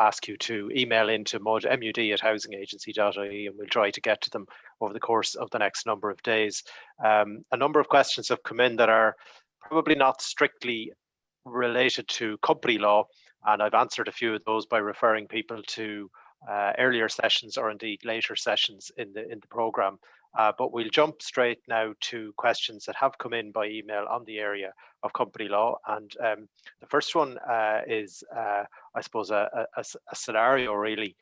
ask you to email into mud@housingagency.ie, and we'll try to get to them over the course of the next number of days. A number of questions have come in that are probably not strictly related to company law, and I've answered a few of those by referring people to earlier sessions or indeed later sessions in the programme. But we'll jump straight now to questions that have come in by email on the area of company law. And the first one is, I suppose, a scenario really.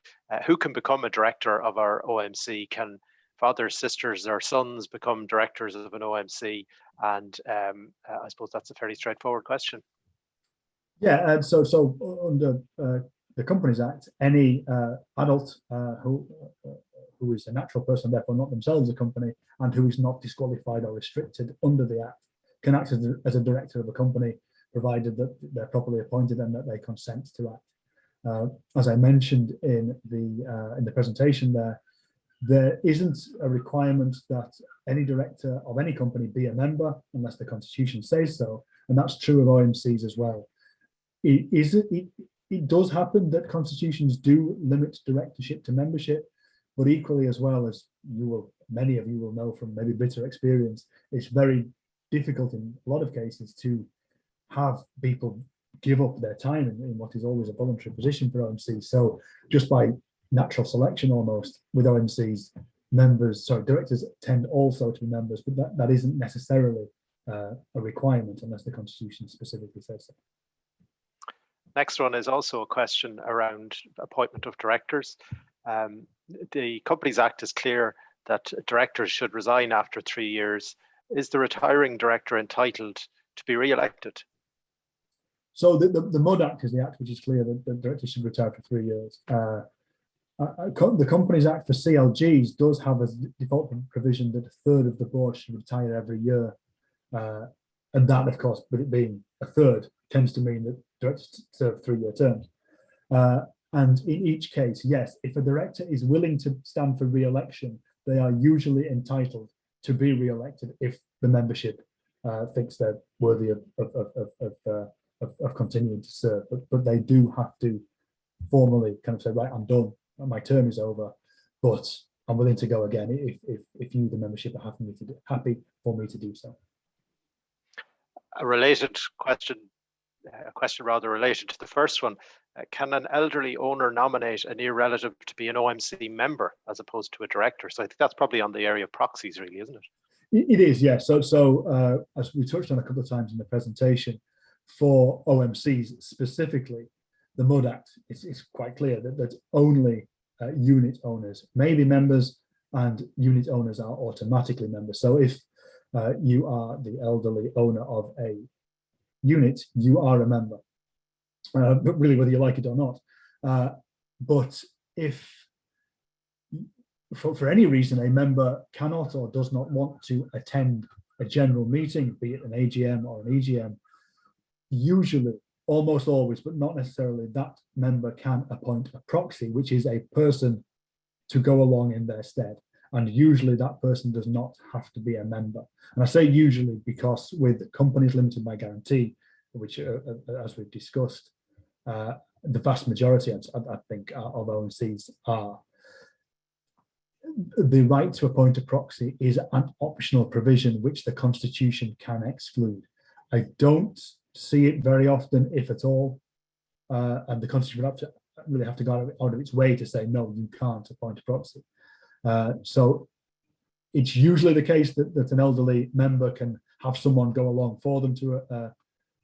Who can become a director of our OMC? Can fathers, sisters, or sons become directors of an OMC? And I suppose that's a fairly straightforward question. Yeah, and so under the Companies Act, any adult who is a natural person, therefore not themselves a company, and who is not disqualified or restricted under the Act, can act as a director of a company, provided that they're properly appointed and that they consent to act. As I mentioned in the presentation there isn't a requirement that any director of any company be a member unless the Constitution says so, and that's true of OMCs as well. It does happen that constitutions do limit directorship to membership, but equally as well, as many of you will know from maybe bitter experience, it's very difficult in a lot of cases to have people give up their time in what is always a voluntary position for OMCs. So just by natural selection almost with OMCs, directors tend also to be members, but that isn't necessarily a requirement unless the Constitution specifically says so. Next one is also a question around appointment of directors. The Companies Act is clear that directors should resign after 3 years. Is the retiring director entitled to be re-elected? So the MUD Act is the act which is clear that the director should retire for 3 years. The Companies Act for CLGs does have a default provision that a third of the board should retire every year. And that, of course, but it being a third, tends to mean that directors serve 3-year terms. And in each case, yes, if a director is willing to stand for re-election, they are usually entitled to be re-elected if the membership thinks they're worthy of continuing to serve. But they do have to formally kind of say, right, I'm done, my term is over, but I'm willing to go again if you, the membership, are happy for me to do so. A related question, a question rather related to the first one, can an elderly owner nominate a near relative to be an OMC member as opposed to a director? So I think that's probably on the area of proxies really, isn't it? It is, yeah. So as we touched on a couple of times in the presentation, for OMCs specifically, the MUD Act is quite clear that only unit owners may be members, and unit owners are automatically members. So if you are the elderly owner of a unit, you are a member, but really whether you like it or not. But if for any reason a member cannot or does not want to attend a general meeting, be it an AGM or an EGM, usually, almost always, but not necessarily, that member can appoint a proxy, which is a person to go along in their stead. And usually that person does not have to be a member. And I say usually because with companies limited by guarantee, which as we've discussed, the vast majority, I think, of OMCs are, the right to appoint a proxy is an optional provision which the Constitution can exclude. I don't see it very often, if at all, and the Constitution would really have to go out of its way to say, no, you can't appoint a proxy. So it's usually the case that an elderly member can have someone go along for them to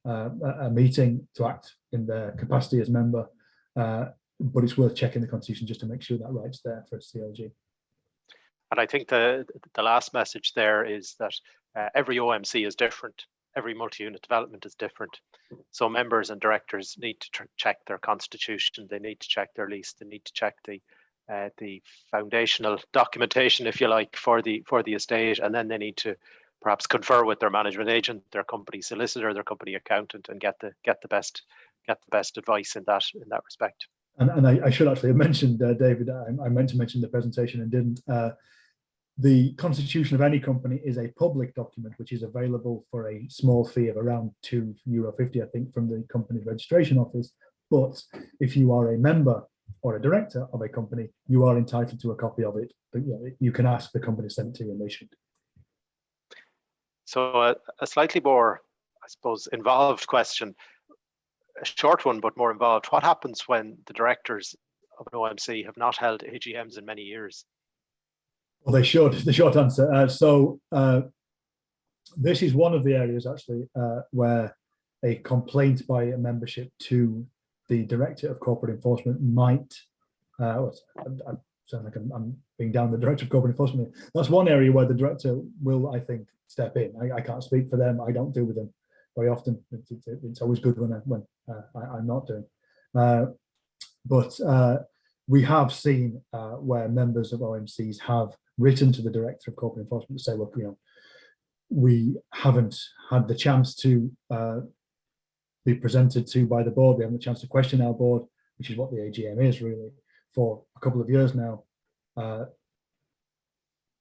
a meeting to act in their capacity as member, but it's worth checking the Constitution just to make sure that right's there for a CLG. And I think the last message there is that every OMC is different. Every multi-unit development is different. So members and directors need to check their constitution. They need to check their lease. They need to check the foundational documentation, if you like, for the estate, and then they need to perhaps confer with their management agent, their company solicitor, their company accountant, and get the best advice in that respect. And I should actually have mentioned, David, I meant to mention the presentation and didn't. The constitution of any company is a public document which is available for a small fee of around €2.50, I think, from the company registration office. But if you are a member or a director of a company, you are entitled to a copy of it. But you can ask the company to send it to you, and they should. So a slightly more, I suppose, involved question, a short one, but more involved. What happens when the directors of an OMC have not held AGMs in many years? Well, they should. The short answer. This is one of the areas actually where a complaint by a membership to the Director of Corporate Enforcement might. I sound like I'm being down the Director of Corporate Enforcement. That's one area where the director will, I think, step in. I can't speak for them. I don't deal with them very often. It's always good when I'm not doing. But we have seen where members of OMCs have written to the Director of Corporate Enforcement to say, look, we haven't had the chance to be presented to by the board. We haven't had the chance to question our board, which is what the AGM is really, for a couple of years now.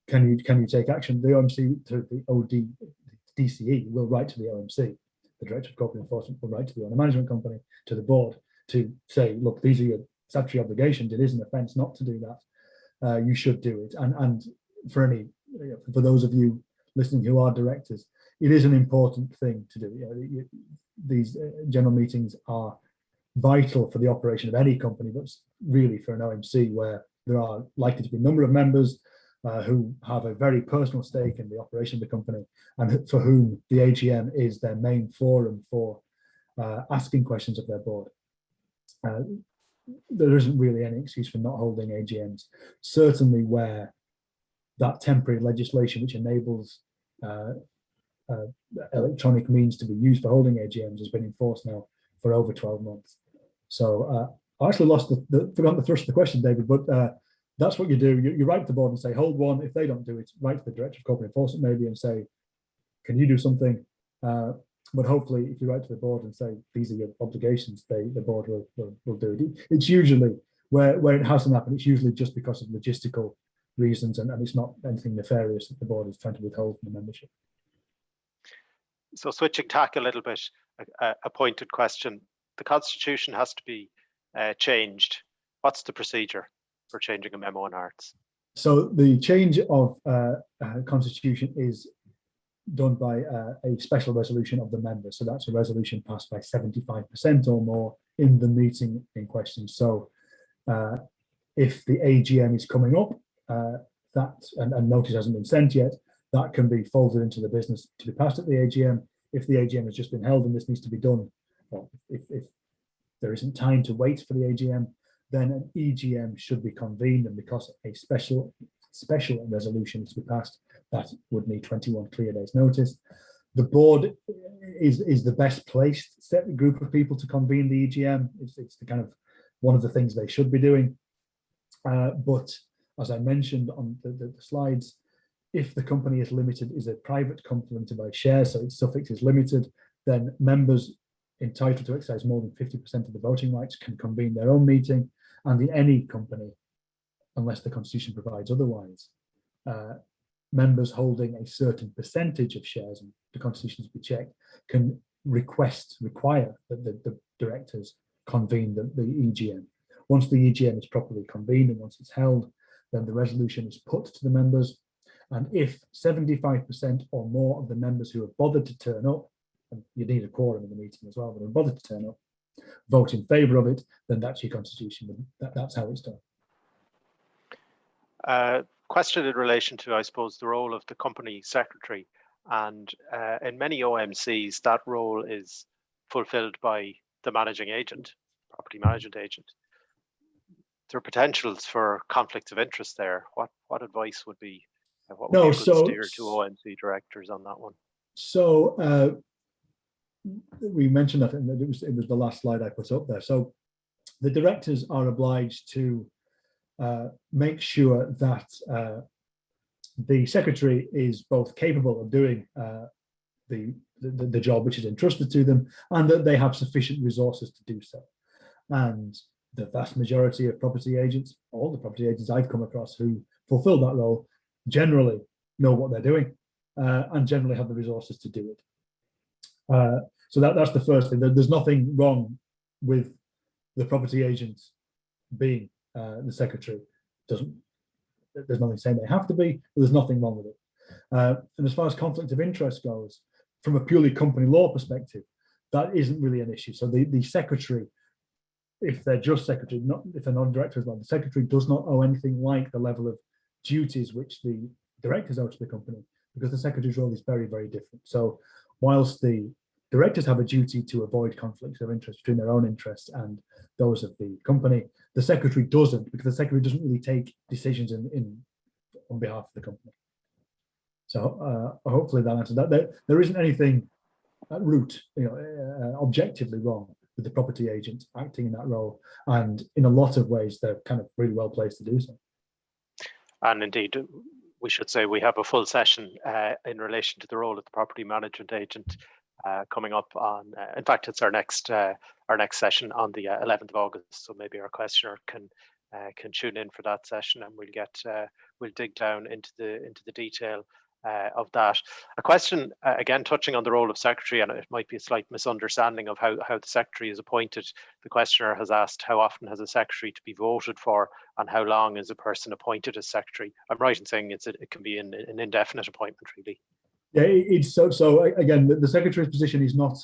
Can you take action? The OMC, through the DCE, will write to the OMC. The Director of Corporate Enforcement will write to the owner management company, to the board, to say, look, these are your statutory obligations. It is an offence not to do that. You should do it. And for those of you listening who are directors, it is an important thing to do. These general meetings are vital for the operation of any company, but really for an OMC where there are likely to be a number of members who have a very personal stake in the operation of the company, and for whom the AGM is their main forum for asking questions of their board. There isn't really any excuse for not holding AGMs. Certainly where that temporary legislation which enables electronic means to be used for holding AGMs has been enforced now for over 12 months. So I actually forgot the thrust of the question, David, but that's what you do. You write to the board and say, hold one. If they don't do it, write to the Director of Corporate Enforcement maybe and say, can you do something? But hopefully, if you write to the board and say, these are your obligations, the board will do it. It's usually, where it hasn't happened, it's usually just because of logistical reasons, and it's not anything nefarious that the board is trying to withhold from the membership. So switching tack a little bit, a pointed question. The Constitution has to be changed. What's the procedure for changing a memo on arts? So the change of Constitution is done by a special resolution of the members. So that's a resolution passed by 75% or more in the meeting in question. So if the AGM is coming up, and notice hasn't been sent yet, that can be folded into the business to be passed at the AGM. If the AGM has just been held and this needs to be done, or if there isn't time to wait for the AGM, then an EGM should be convened, and because a special resolution is to be passed, that would need 21 clear days notice. The board is the best placed set group of people to convene the EGM. It's the kind of one of the things they should be doing. But as I mentioned on the slides, if the company is limited, is a private company limited by shares, so its suffix is limited, then members entitled to exercise more than 50% of the voting rights can convene their own meeting. And in any company, unless the Constitution provides otherwise, members holding a certain percentage of shares, and the Constitution to be checked, can require that the directors convene the EGM. Once the EGM is properly convened and once it's held, then the resolution is put to the members. And if 75% or more of the members who have bothered to turn up, and you need a quorum in the meeting as well, but have bothered to turn up, vote in favour of it, then that's your Constitution. That's how it's done. Question in relation to, I suppose, the role of the company secretary. And in many OMCs, that role is fulfilled by the managing agent, property management agent. there are potentials for conflicts of interest there. What advice would be, what would be a good steer to OMC directors on that one? So we mentioned that, and it was the last slide I put up there. So the directors are obliged to make sure that the secretary is both capable of doing the job which is entrusted to them, and that they have sufficient resources to do so. And the vast majority of property agents, all the property agents I've come across who fulfill that role, generally know what they're doing and generally have the resources to do it. So that's the first thing. There's nothing wrong with the property agent being the secretary. There's nothing saying they have to be, but there's nothing wrong with it. And as far as conflict of interest goes, from a purely company law perspective, that isn't really an issue. So the secretary, if they're just secretary, if they're not directors, the secretary does not owe anything like the level of duties which the directors owe to the company, because the secretary's role is very, very different. So whilst the directors have a duty to avoid conflicts of interest between their own interests and those of the company, the secretary doesn't, because the secretary doesn't really take decisions on behalf of the company. So hopefully that answers that. There isn't anything at root, objectively wrong with the property agent acting in that role, and in a lot of ways they're kind of really well placed to do so. And indeed, we should say we have a full session in relation to the role of the property management agent coming up on. In fact, it's our next session on the 11th of August. So maybe our questioner can tune in for that session, and we'll dig down into the detail of that. A question again touching on the role of secretary, and it might be a slight misunderstanding of how the secretary is appointed. The questioner has asked, how often has a secretary to be voted for, and how long is a person appointed as secretary? I'm right in saying it can be an indefinite appointment, really. Yeah, it's so again, the secretary's position is not,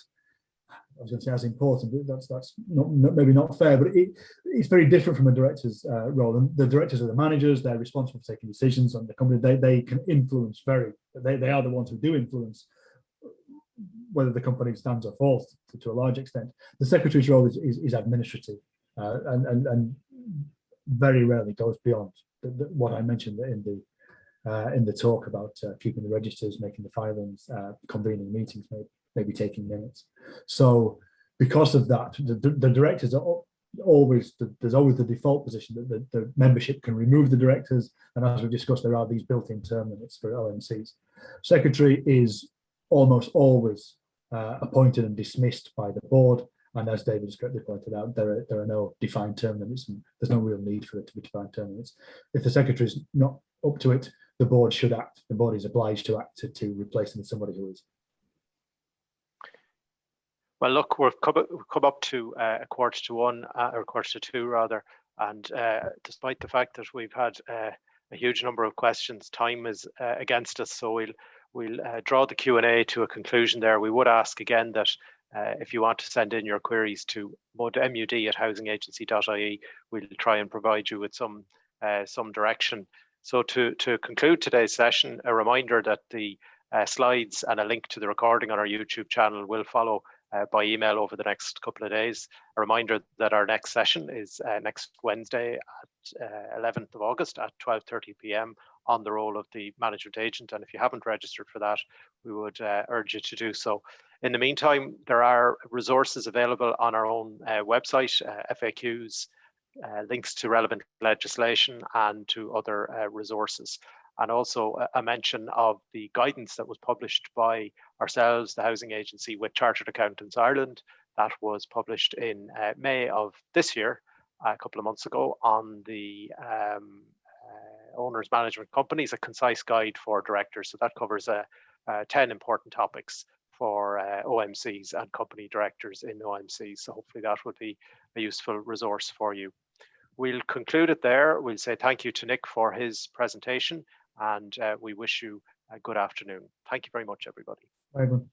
I was going to say as important, but that's maybe not fair, but it's very different from a director's role. And the directors are the managers; they're responsible for taking decisions on the company. They can influence they are the ones who do influence whether the company stands or falls to a large extent. The secretary's role is administrative and very rarely goes beyond what I mentioned in the talk about keeping the registers, making the filings, convening meetings, maybe taking minutes. So because of that, the directors are there's always the default position that the membership can remove the directors, and as we discussed, there are these built-in term limits for OMCs. Secretary is almost always appointed and dismissed by the board, and as David has correctly pointed out, there are no defined term limits, and there's no real need for it to be defined term limits. If the secretary is not up to it, the board should act. The board is obliged to act to replace them with somebody who is. Well, look, we've come up to 1:45 or 1:45 rather, and despite the fact that we've had a huge number of questions, time is against us. So we'll draw the Q&A to a conclusion there. We would ask again that if you want to send in your queries to mud@housingagency.ie, we'll try and provide you with some direction. So to conclude today's session, a reminder that the slides and a link to the recording on our YouTube channel will follow by email over the next couple of days. A reminder that our next session is next Wednesday at 11th of August at 12:30 p.m. on the role of the management agent. And if you haven't registered for that, we would urge you to do so. In the meantime, there are resources available on our own website, FAQs, links to relevant legislation and to other resources. And also a mention of the guidance that was published by ourselves, the Housing Agency, with Chartered Accountants Ireland. That was published in May of this year, a couple of months ago, on the owners management companies, a concise guide for directors. So that covers 10 important topics for OMCs and company directors in OMCs. So hopefully that would be a useful resource for you. We'll conclude it there. We'll say thank you to Nick for his presentation, and we wish you a good afternoon. Thank you very much, everybody. Bye, everyone.